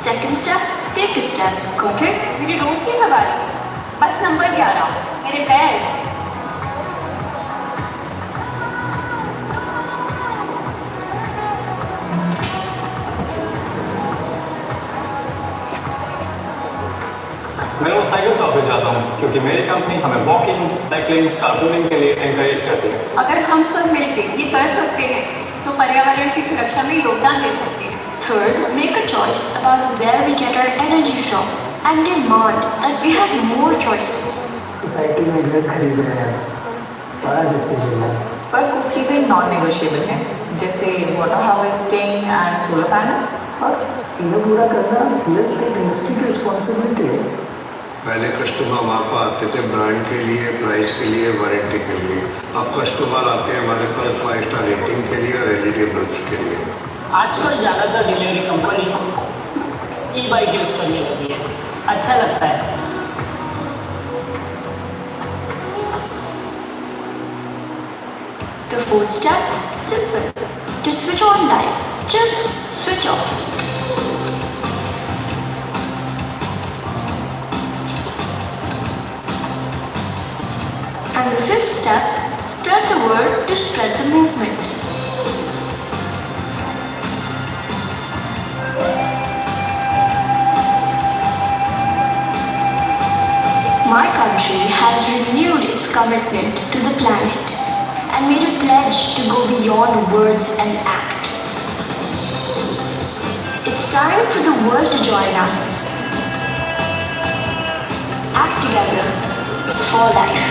Second step, take a step. Got it? मेरी रोज की सवारी बस नंबर 11 मेरे बैग। मैं वो साइकिल शॉप पे जाता हूँ क्योंकि मेरी कंपनी हमें वॉकिंग, साइकिलिंग, कारपूलिंग के लिए एनकरेज करती है। अगर हम सब मिलकर ये कर सकते हैं तो पर्यावरण की सुरक्षा में योगदान दे सकते हैं। Third, make a choice about where we get our energy from and demand that we have more choices. Society में घर खरीद रहे हैं, बड़ा डिसीजन है। पर कुछ चीज़ें नॉन नेगोशिएबल हैं, जैसे water harvesting and solar panel. और ये पूरा करना रियल एस्टेट इंडस्ट्री की रिस्पॉन्सिबिलिटी है। पहले कस्टमर हमारे पास आते थे ब्रांड के लिए, प्राइस के लिए, वारंटी के लिए। अब कस्टमर आते हैं हमारे पास 5 स्टार रेटिंग के लिए और एलईडी बल्ब के लिए। आजकल ज़्यादातर डिलीवरी कंपनी ई-बाइक यूज़ करने लगी है। अच्छा लगता है। The fourth step, simple. To switch on light, just switch off. And the fifth step, spread the word to spread the movement. My country has renewed its commitment to the planet and made a pledge to go beyond words and act. It's time for the world to join us. Act together for life.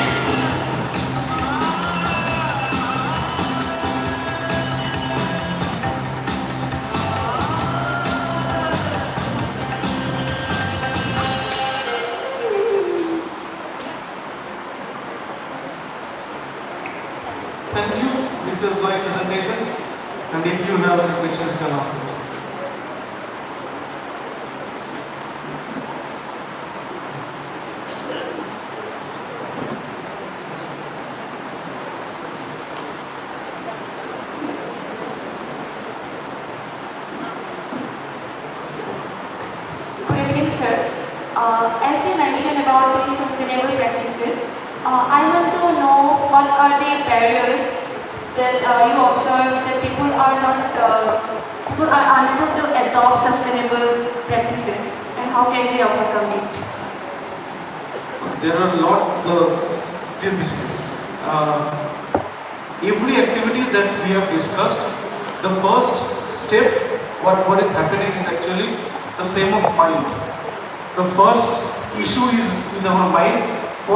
Thank you. This is my presentation. And if you have any questions, you can ask them. Good evening, sir. As you mentioned about the sustainable practices, I want to know what are the barriers that you observe that people are unable to adopt sustainable practices, and how can we overcome it? There are a lot every activities that we have discussed, the first step, what is happening is actually the frame of mind. The first issue is in our mind. To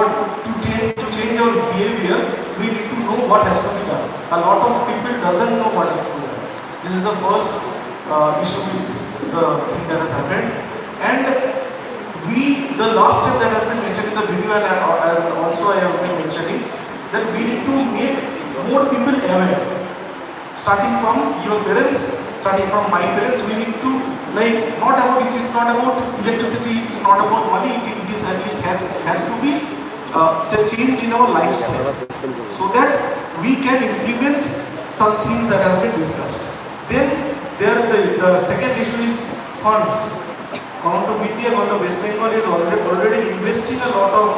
change our behavior, we need to know what has to be done. A lot of people doesn't know what has to be done. This is the first issue with the thing that has happened. And the last step that has been mentioned in the video, and also I have been mentioning, that we need to make more people aware. Starting from your parents, starting from my parents, we need to it is not about electricity, it's not about money, it is at least has to be the change in our lifestyle, so that we can implement such things that has been discussed. Then the second issue is funds. Government of India, Government of West Bengal is already investing a lot of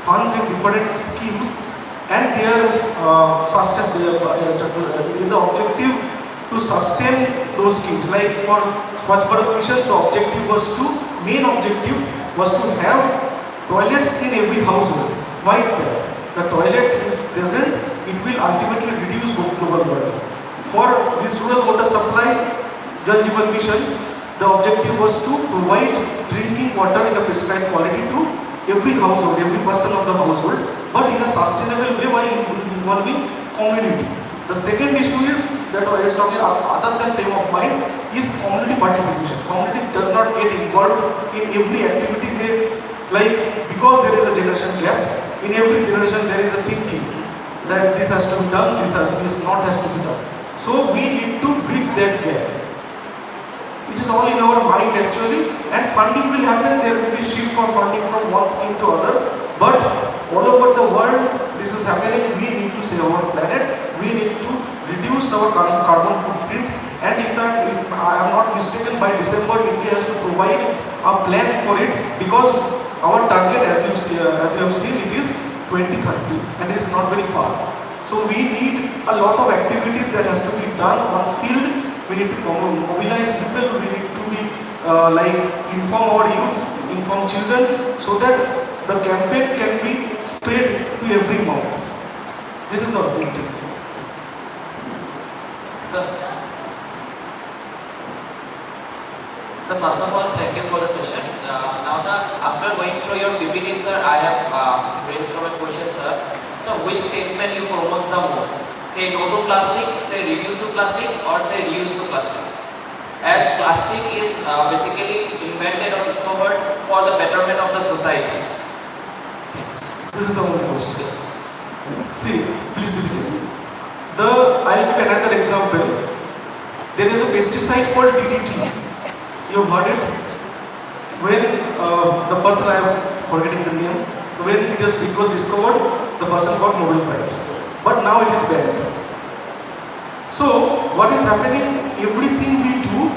funds in different schemes, and they are with the objective to sustain those schemes. Like for Swachh Bharat Mission, the main objective was to have toilets in every household. Why is that? The toilet, if present, it will ultimately reduce global warming. For this rural water supply, Jal Jeevan Mission, the objective was to provide drinking water in a prescribed quality to every household, every person of the household, but in a sustainable way by involving community. The second issue is that I was talking other than frame of mind is community participation. Community does not get involved in every activity. Because there is a generation gap, in every generation there is a thinking that this has to be done, this not has to be done. So we need to bridge that gap. It is all in our mind actually, and funding will happen. There will be shift for funding from one scheme to other, but all over the world this is happening. We need to save our planet. We need to reduce our carbon footprint, and if I am not mistaken, by December India has to provide a plan for it, because our target, as you have seen, it is 2030, and it is not very far. So we need a lot of activities that has to be done on field. We need to mobilize people. We need to be inform our youths, inform children, so that the campaign can be spread to every mouth. This is the objective. So first of all, thank you for the session. After going through your PPT, sir, I have brainstormed a question, sir. So which statement you promote the most? Say no to plastic, say reduce to plastic, or say reuse to plastic? As plastic is basically invented or discovered for the betterment of the society. This is the only question. Yes. See, please basically. I'll give another example. There is a pesticide called DDT. You have heard it? When the person, I am forgetting the name, when it was discovered, the person got Nobel Prize. But now it is banned. So what is happening, everything we do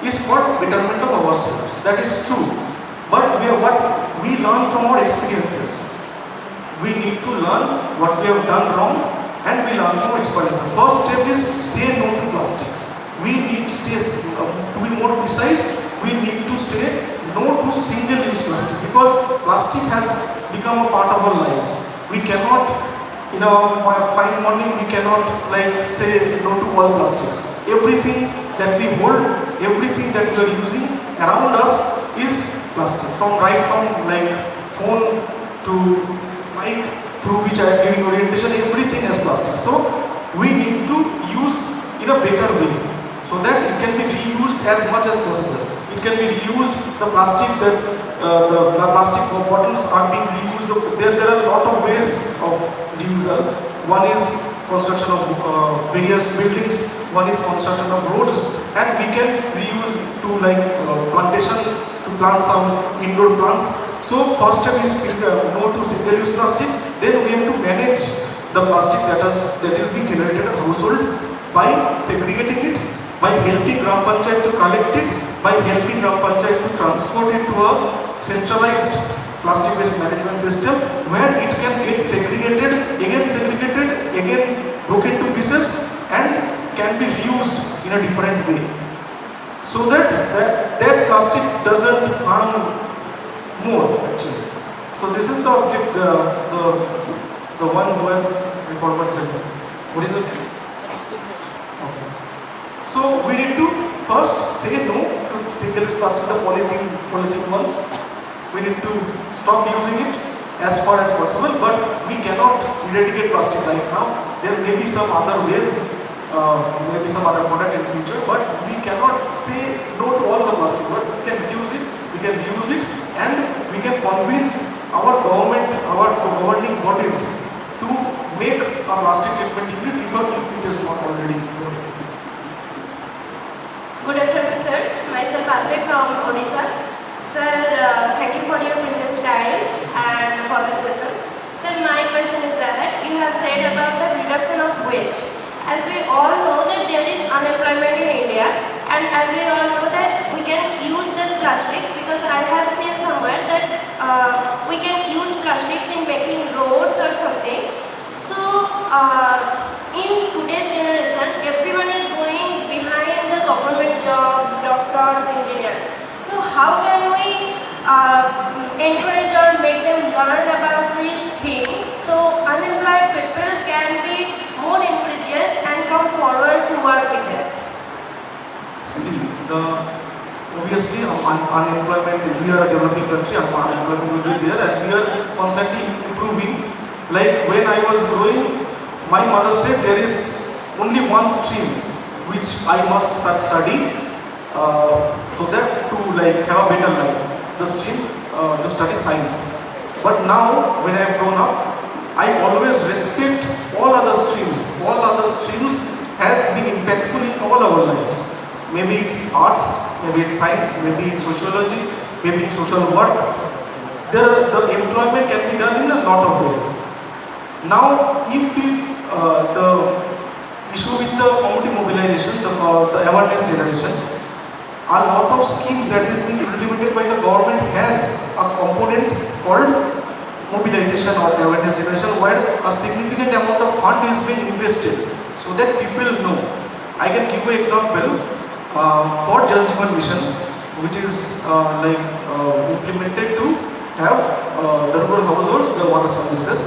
is for betterment of ourselves. That is true. But what we learn from our experiences. We need to learn what we have done wrong, and we learn from experience. First step is say no to plastic. We need to be more precise, we need to say no to single-use plastic, because plastic has become a part of our lives. We cannot, in a fine morning, we cannot like say no to all plastics. Everything that we hold, everything that we are using around us is plastic. From like phone to mic through which I am giving orientation, everything has plastic. So we need to use in a better way, so that it can be reused as much as possible. It can be reused, the plastic that the plastic bottles are being reused. There are a lot of ways of reusal. One is construction of various buildings, one is construction of roads, and we can reuse to like plantation, to plant some indoor plants. So first step is no to single-use plastic. Then we have to manage the plastic that is being generated at household by segregating it, by helping Gram Panchayat to collect it, by helping Gram Panchayat to transport it to a centralized plastic waste management system where it can get segregated, again broken to pieces, and can be reused in a different way. So that plastic doesn't harm more actually. So this is the object, the one who has forwarded. What is it? So we need to first say no to single-use plastic, the polythene ones. We need to stop using it as far as possible, but we cannot eradicate plastic right now. There may be some other ways, maybe some other product in future, but we cannot say no to all the plastic. But we can use it, we can use it, and we can convince our government, our governing bodies to make a plastic treatment unit if it is not already. Good afternoon, sir. Myself Andre from Odisha. Sir, thank you for your precious time and for the session. Sir, my question is that you have said about the reduction of waste. As we all know that there is unemployment in India, and as we all know that we can use this plastics, because I have seen somewhere that we can use plastics in making roads or something. So, in today's generation, everyone is going behind the government jobs, doctors, engineers. So how can we encourage or make them learn about these things so unemployed people can be more encouraged and come forward to work with them? See, obviously unemployment, we are a developing country, unemployment will be there, and we are constantly improving. Like when I was growing, my mother said there is only one stream which I must study so that to like have a better life. The stream to study science. But now when I have grown up, I always respect all other streams. All other streams has been impactful in all our lives. Maybe it's arts, maybe it's science, maybe it's sociology, maybe it's social work. The employment can be done in a lot of ways. Now, if the issue with the community mobilization, the awareness generation, a lot of schemes that is being implemented by the government has a component called mobilization or awareness generation, where a significant amount of fund is being invested so that people know. I can give you an example for Jal Jeevan Mission, which is implemented to have the rural households, the water services.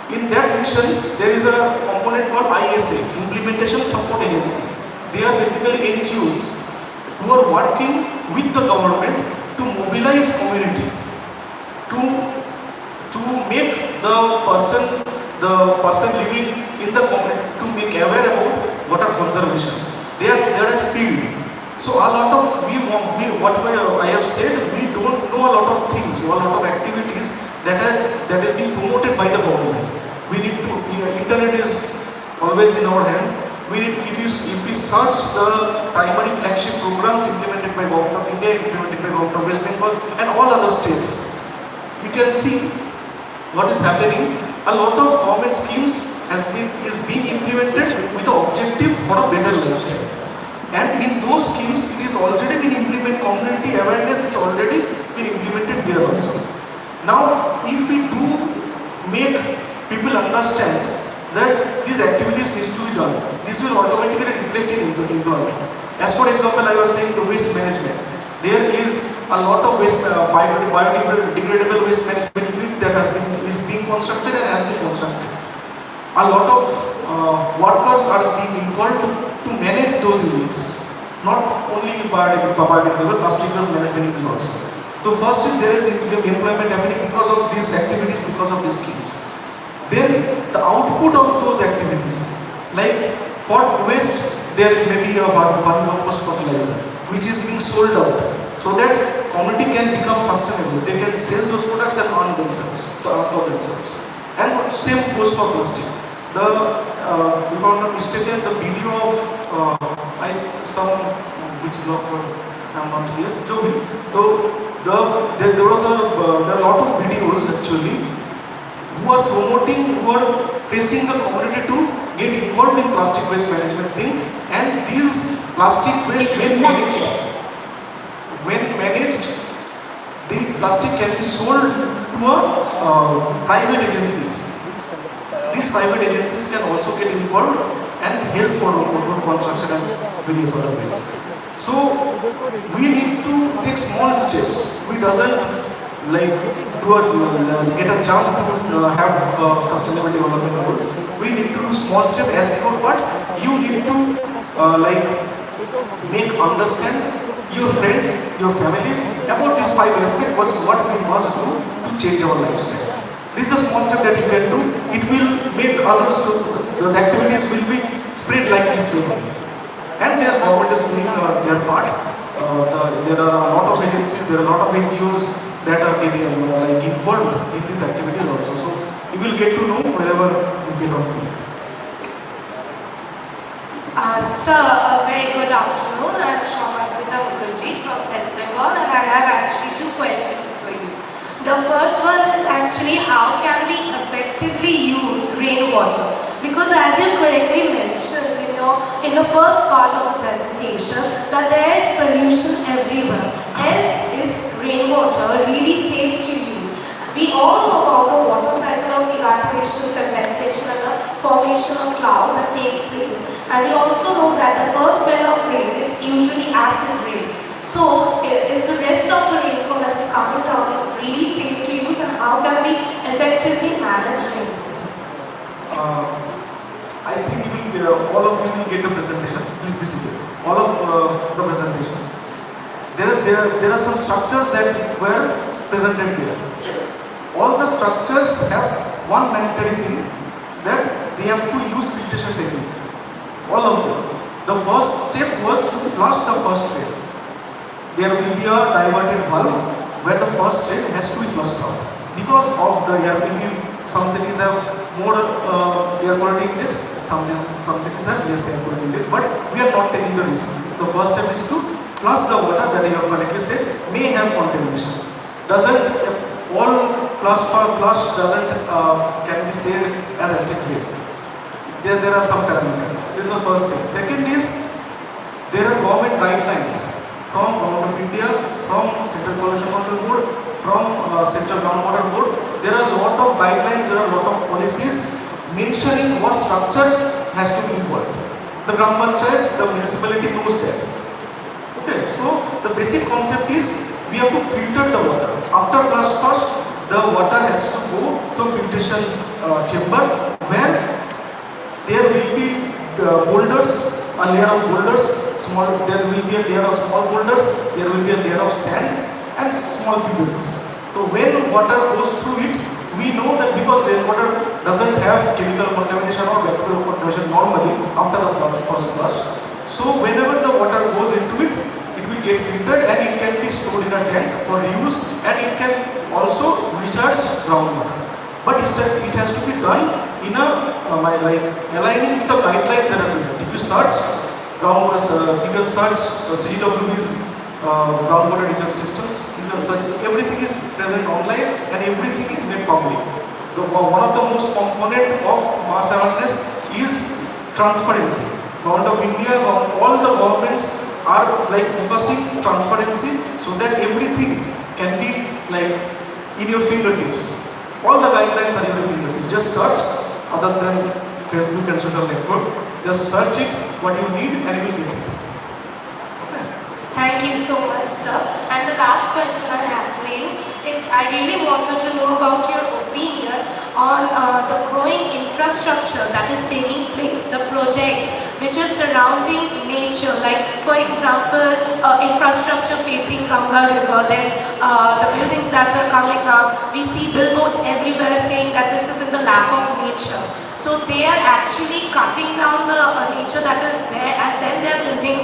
In that mission, there is a component called ISA, Implementation Support Agency. They are basically NGOs who are working with the government to mobilize community, to make the person living in the community to make aware about water conservation. They are at field. So a lot of what I have said, we don't know a lot of things, a lot of activities that is being promoted by the government. We need to, internet is always in our hand. We need, if we search the primary flagship programs implemented implemented by Government of India, implemented by Government of West Bengal and all other states. You can see what is happening. A lot of government schemes is being implemented with the objective for a better lifestyle. And in those schemes, it is already been implemented, community awareness is already been implemented there also. Now, if we do make people understand that these activities needs to be done, this will automatically reflect in employment. As for example, I was saying the waste management. There is a lot of waste, biodegradable waste management units that is being constructed and has been constructed. A lot of workers are being involved to manage those units, not only biodegradable, plastic management units also. So first is there is employment happening because of these activities, because of these schemes. Then the output of those activities, like for waste, there may be a vermicompost fertilizer which is being sold out, so that community can become sustainable. They can sell those products and earn themselves, for themselves. And same goes for plastic. If I'm not mistaken, the video of which blog I'm not here. There are a lot of videos actually who are promoting, who are pressing the community to get involved in plastic waste management thing, and these plastic waste when managed, these plastic can be sold to private agencies. These private agencies can also get involved and help for road construction and various other ways. So we need to take small steps. We doesn't like get a jump to have sustainable development goals. We need to do small steps as your part. You need to make understand your friends, your families about these 5 aspects, what we must do to change our lifestyle. This is a small step that you can do. It will make others to, the activities will be spread like this way. And their government is doing their part. There are a lot of agencies, there are a lot of NGOs that are getting involved in these activities also. So you will get to know wherever you get on field. Sir, a very good afternoon. I am Shobhadvita Mukherjee from West Bengal, and I have actually 2 questions for you. The first one is actually how can we effectively use rainwater? Because as you correctly mentioned in the first part of the presentation, that there is pollution everywhere. Hence, is rainwater really safe to use? We all know about the water cycle of evaporation, condensation, and the formation of cloud that takes place. And we also know that the first spell of rain is usually acid rain. So, is the rest of the rainfall that is coming down is really safe to use, and how can we effectively manage rainwater? I think all of you will get the presentation. Please be seated. All of the presentation. There are some structures that were presented here. All the structures have one mandatory thing, that they have to use filtration technique. All of them. The first step was to flush the first drain. There will be a diverted valve where the first drain has to be flushed out. Because of the air, maybe some cities have more air quality index, some cities have less air quality index, but we are not taking the risk. The first step is to flush the water that you have correctly said may have contamination. If all flush doesn't can be said as acid rain. There are some parameters. This is the first thing. Second is, there are government guidelines from Government of India, from Central Pollution Control Board, from Central Groundwater Board. There are a lot of guidelines, there are a lot of policies mentioning what structure has to be involved. The Gram Panchayats, the municipality knows that. Okay, so the basic concept is we have to filter the water. After flush, the water has to go to filtration chamber where there will be boulders, a layer of boulders, there will be a layer of small boulders, there will be a layer of sand and small pebbles. So when water goes through it, we know that because rainwater doesn't have chemical contamination or bacterial contamination normally after the first flush. So whenever the water goes into it, it will get filtered and it can be stored in a tank for use, and it can also recharge groundwater. But it has to be done in a aligning with the guidelines that are present. If you search groundwater, you can search CWB's groundwater recharge systems. So everything is present online and everything is made public. One of the most component of mass awareness is transparency. Government of India, all the governments are like focusing transparency so that everything can be like in your fingertips. All the guidelines are in your fingertips. Just search, other than Facebook and social network, just search it, what you need, and you will get it. Thank you so much, sir. And the last question I have for you is, I really wanted to know about your opinion on the growing infrastructure that is taking place, the projects which are surrounding nature, like for example, infrastructure facing Ganga River, then the buildings that are coming up, we see billboards everywhere saying that this is in the lap of nature. So they are actually cutting down the nature that is there, and then they are building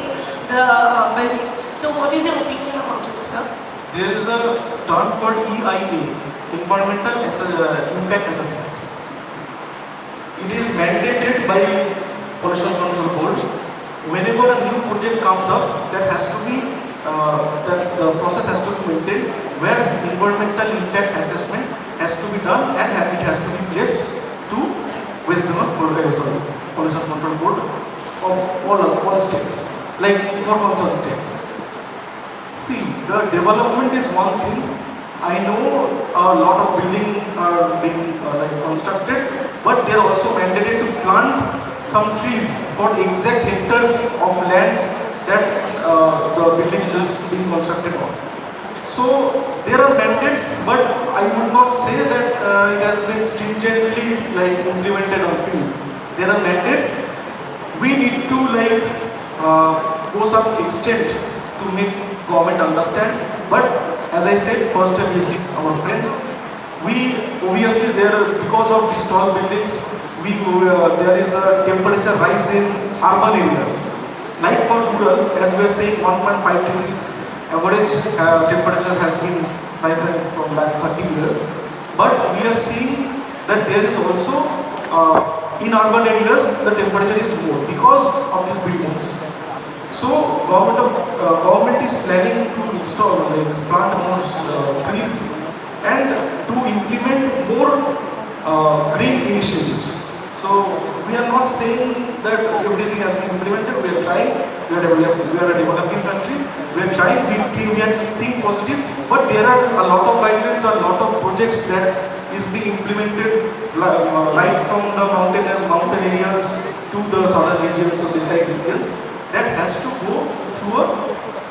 the buildings. So what is your opinion about it, sir? There is a term called EIA, Environmental Impact Assessment. It is mandated by Pollution Control Board. Whenever a new project comes up, that has to be that the process has to be maintained, where environmental impact assessment has to be done and it has to be placed to West Bengal Pollution Control Board of all states, like for concerned states. See, the development is one thing. I know a lot of buildings are being constructed, but they are also mandated to plant some trees for exact hectares of lands that the building is being constructed on. So there are mandates, but I would not say that it has been stringently implemented on field. There are mandates. We need to go some extent to make government understand, but as I said, first step is our friends. We obviously because of these tall buildings, there is a temperature rise in urban areas. Like for rural, as we are saying, 1.5 degrees average temperature has been rising from last 30 years. But we are seeing that there is also in urban areas the temperature is more because of these buildings. So government is planning to install plant more trees and to implement more green initiatives. So we are not saying that everything has been implemented. We are trying. We are a developing country. We are trying. We think positive. But there are a lot of guidelines, a lot of projects that is being implemented right from the mountain areas to the southern regions or delta regions. That has to go through a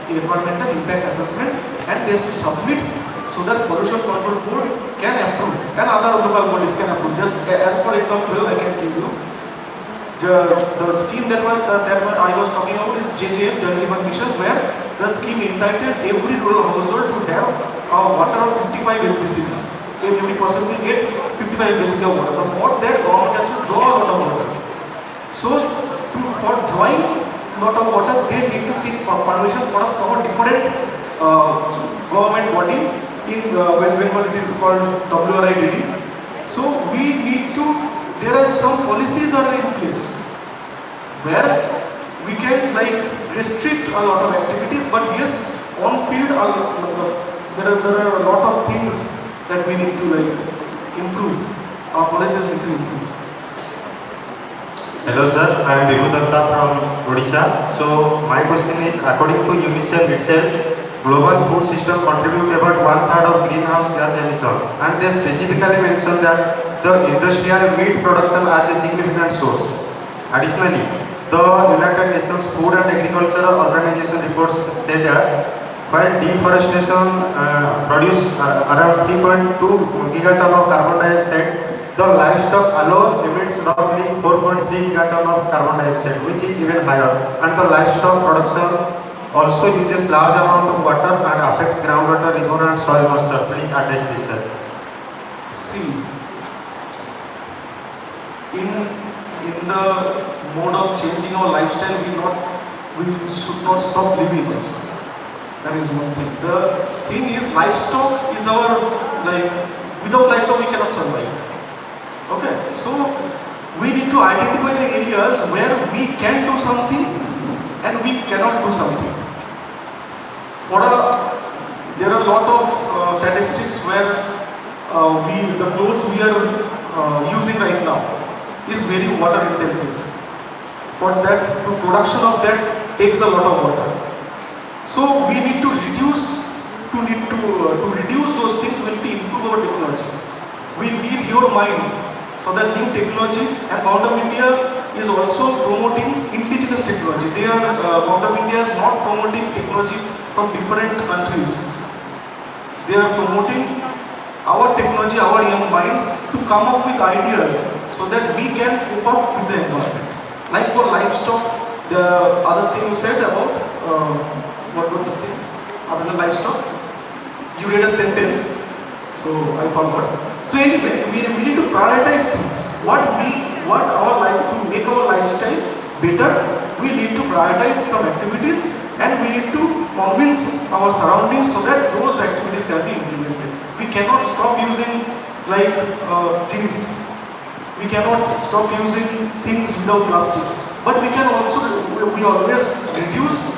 environmental impact assessment and they have to submit so that Pollution Control Board can approve and other local bodies can approve. Just as for example, I can give you the scheme that I was talking about is JJM, Jal Jeevan Mission, where the scheme entitles every rural household to have a water of 55 LPCD. Every person will get 55 LPCD of water. But for that, government has to draw a lot of water. So for drawing lot of water, they need to take permission from a different government body. In West Bengal, it is called WRIDD. So we need to, there are some policies are in place where we can restrict a lot of activities, but yes, on field there are a lot of things that we need to improve. Our policies need to improve. Hello sir, I am Bibhu Datta from Odisha. So my question is, according to UNICEF itself, global food system contribute about 1/3 of greenhouse gas emission, and they specifically mention that the industrial meat production as a significant source. Additionally, the United Nations Food and Agriculture Organization reports say that while deforestation produce around 3.2 gigaton of carbon dioxide, the livestock alone emits roughly 4.3 gigaton of carbon dioxide, which is even higher. And the livestock production also uses large amount of water and affects groundwater, river and soil moisture. Please address this, sir. See, in the mode of changing our lifestyle, we should not stop living also. That is one thing. The thing is, livestock is our without livestock we cannot survive. Okay, so we need to identify the areas where we can do something and we cannot do something. There are a lot of statistics where the clothes we are using right now is very water intensive. For that, the production of that takes a lot of water. So we need to reduce to reduce those things. We need to improve our technology. We need your minds so that new technology, and Government of India is also promoting indigenous technology. Government of India is not promoting technology from different countries. They are promoting our technology, our young minds to come up with ideas so that we can cope up with the environment. Like for livestock, the other thing you said about what was this thing? Other than livestock, you read a sentence, so I forgot. So anyway, we need to prioritize things. What our life, to make our lifestyle better, we need to prioritize some activities, and we need to convince our surroundings so that those activities can be implemented. We cannot stop using like jeans. We cannot stop using things without plastic. But we can also, we always reduce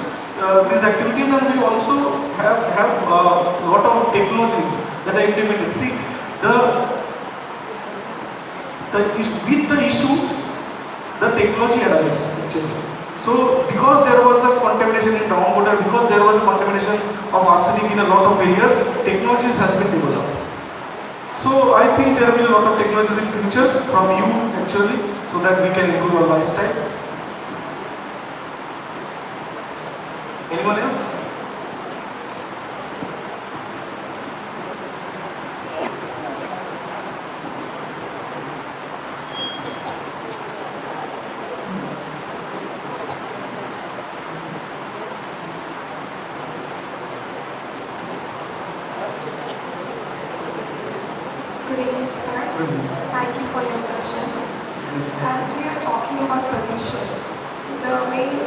these activities, and we also have a lot of technologies that are implemented. See, with the issue, the technology arrives actually. So because there was a contamination in groundwater, because there was a contamination of arsenic in a lot of areas, technologies has been developed. So I think there will be a lot of technologies in future from you actually, so that we can improve our lifestyle. Anyone else? Good evening, sir. Thank you for your session. As we are talking about pollution, the main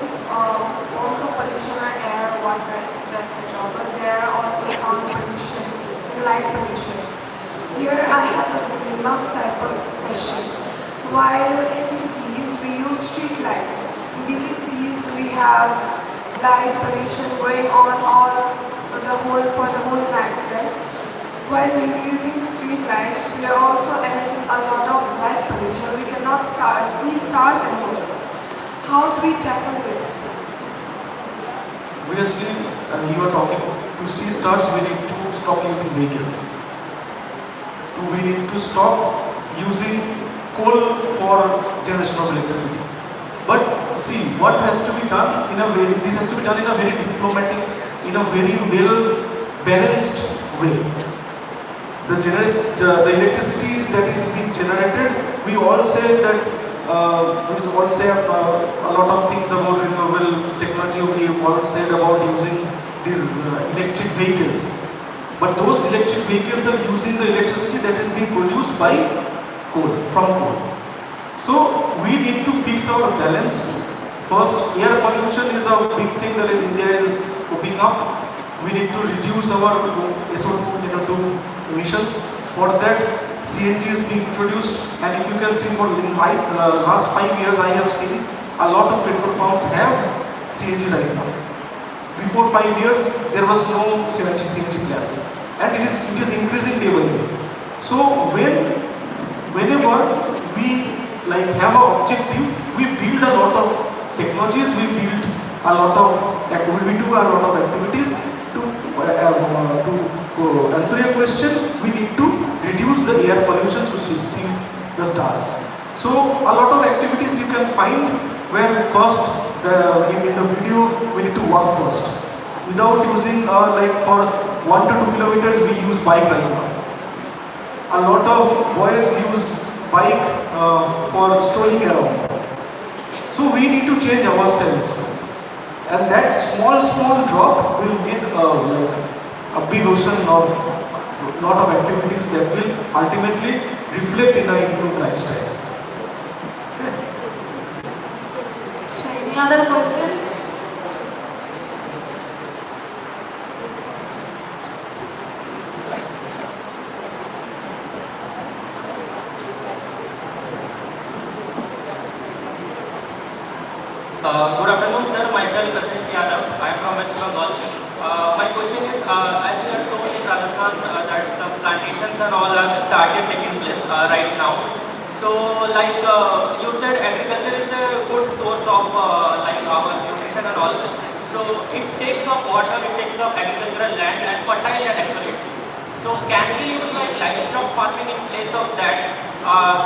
forms of pollution are air, water, etc. But there are also sound pollution, light pollution. Here I have a dilemma type of question. While in cities we use street lights, in busy cities we have light pollution going on all for the whole night, right? While we are using street lights, we are also emitting a lot of light pollution. We cannot see stars anymore. How do we tackle this? Obviously, you are talking to see stars, we need to stop using vehicles. We need to stop using coal for generation of electricity. But see, what has to be done it has to be done in a very diplomatic, in a very well balanced way. The electricity that is being generated, we all say that we all say a lot of things about renewable technology. We all said about using these electric vehicles, but those electric vehicles are using the electricity that is being produced by from coal. So we need to fix our balance. First, air pollution is a big thing that India is coping up. We need to reduce our SO2 emissions. For that, CNG is being introduced, and if you can see, for last 5 years, I have seen a lot of petrol pumps have CNG right now. Before 5 years, there was no CNG plants, and it is increasing day by day. So whenever we have an objective, we build a lot of technologies, we do a lot of activities to answer your question. We need to reduce the air pollution to see the stars. So a lot of activities you can find where first in the video we need to walk first. Without using for 1 to 2 kilometers we use bike right now. A lot of boys use bike for strolling around. So we need to change ourselves. And that small drop will make a big ocean of lot of activities that will ultimately reflect in an improved lifestyle. Okay. So any other question? Good afternoon, sir. Myself Kashyap Yadav. I am from West Bengal. My question is, as you have shown in Rajasthan, that some plantations and all have started taking place right now. So, like you said, agriculture is a good source of like our nutrition and all. So, it takes up water, it takes up agricultural land and fertile land actually. So, can we use like livestock farming in place of that,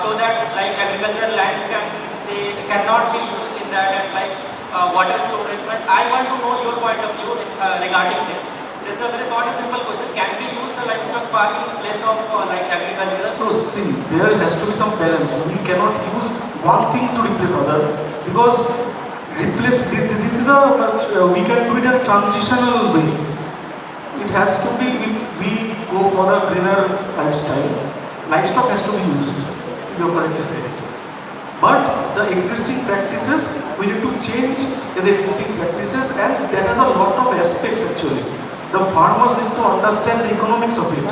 so that like agricultural lands cannot be used in that, and like water storage? But I want to know your point of view regarding this. This is a very short and simple question. Can we use the livestock farming in place of like agriculture? No, see, there has to be some balance. We cannot use one thing to replace other, because this is we can do it in a transitional way. It has to be, if we go for a greener lifestyle, livestock has to be used. You correctly said it. But the existing practices, we need to change the existing practices, and that has a lot of aspects actually. The farmers need to understand the economics of it.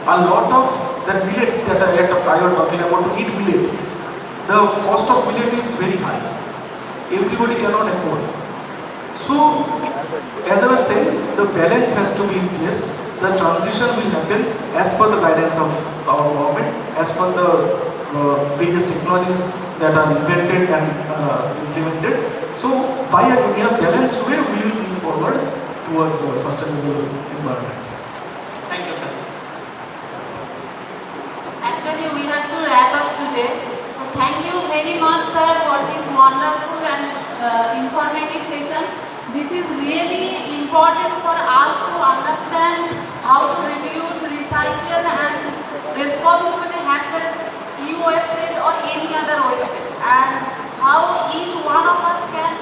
A lot of the millets that I was talking about, to eat millet, the cost of millet is very high. Everybody cannot afford. So, as I was saying, the balance has to be in place. The transition will happen as per the guidance of our government, as per the various technologies that are invented and implemented. So, in a balanced way, we will move forward towards a sustainable environment. Thank you, sir. Actually, we have to wrap up today. So thank you very much, sir, for this wonderful and informative session. This is really important for us to understand how to reduce, recycle and responsibly handle e-wastage or any other wastage, and how each one of us can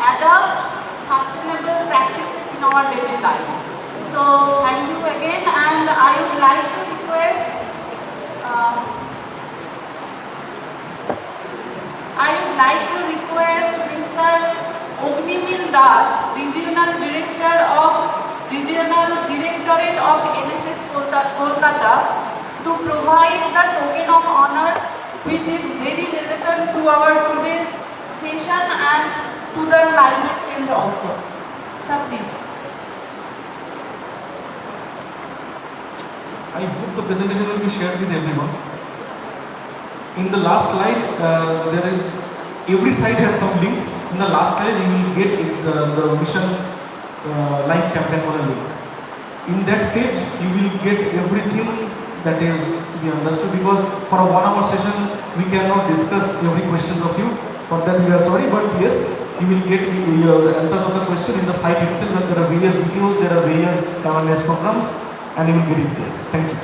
adopt sustainable practices in our daily life. So thank you again, and I would like to request Mr. Ognimil Das, Regional Directorate of NSS Kolkata, to provide the token of honor, which is very relevant to our today's session and to the climate change also. Sir, please. I hope the presentation will be shared with everyone. In the last slide, every slide has some links. In the last slide, you will get the mission life campaign on a link. In that page, you will get everything that is to be understood, because for a 1 hour session, we cannot discuss every questions of you. For that, we are sorry, but yes, you will get the answers of the question in the site itself. There are various videos, there are various awareness programs, and you will get it there. Thank you.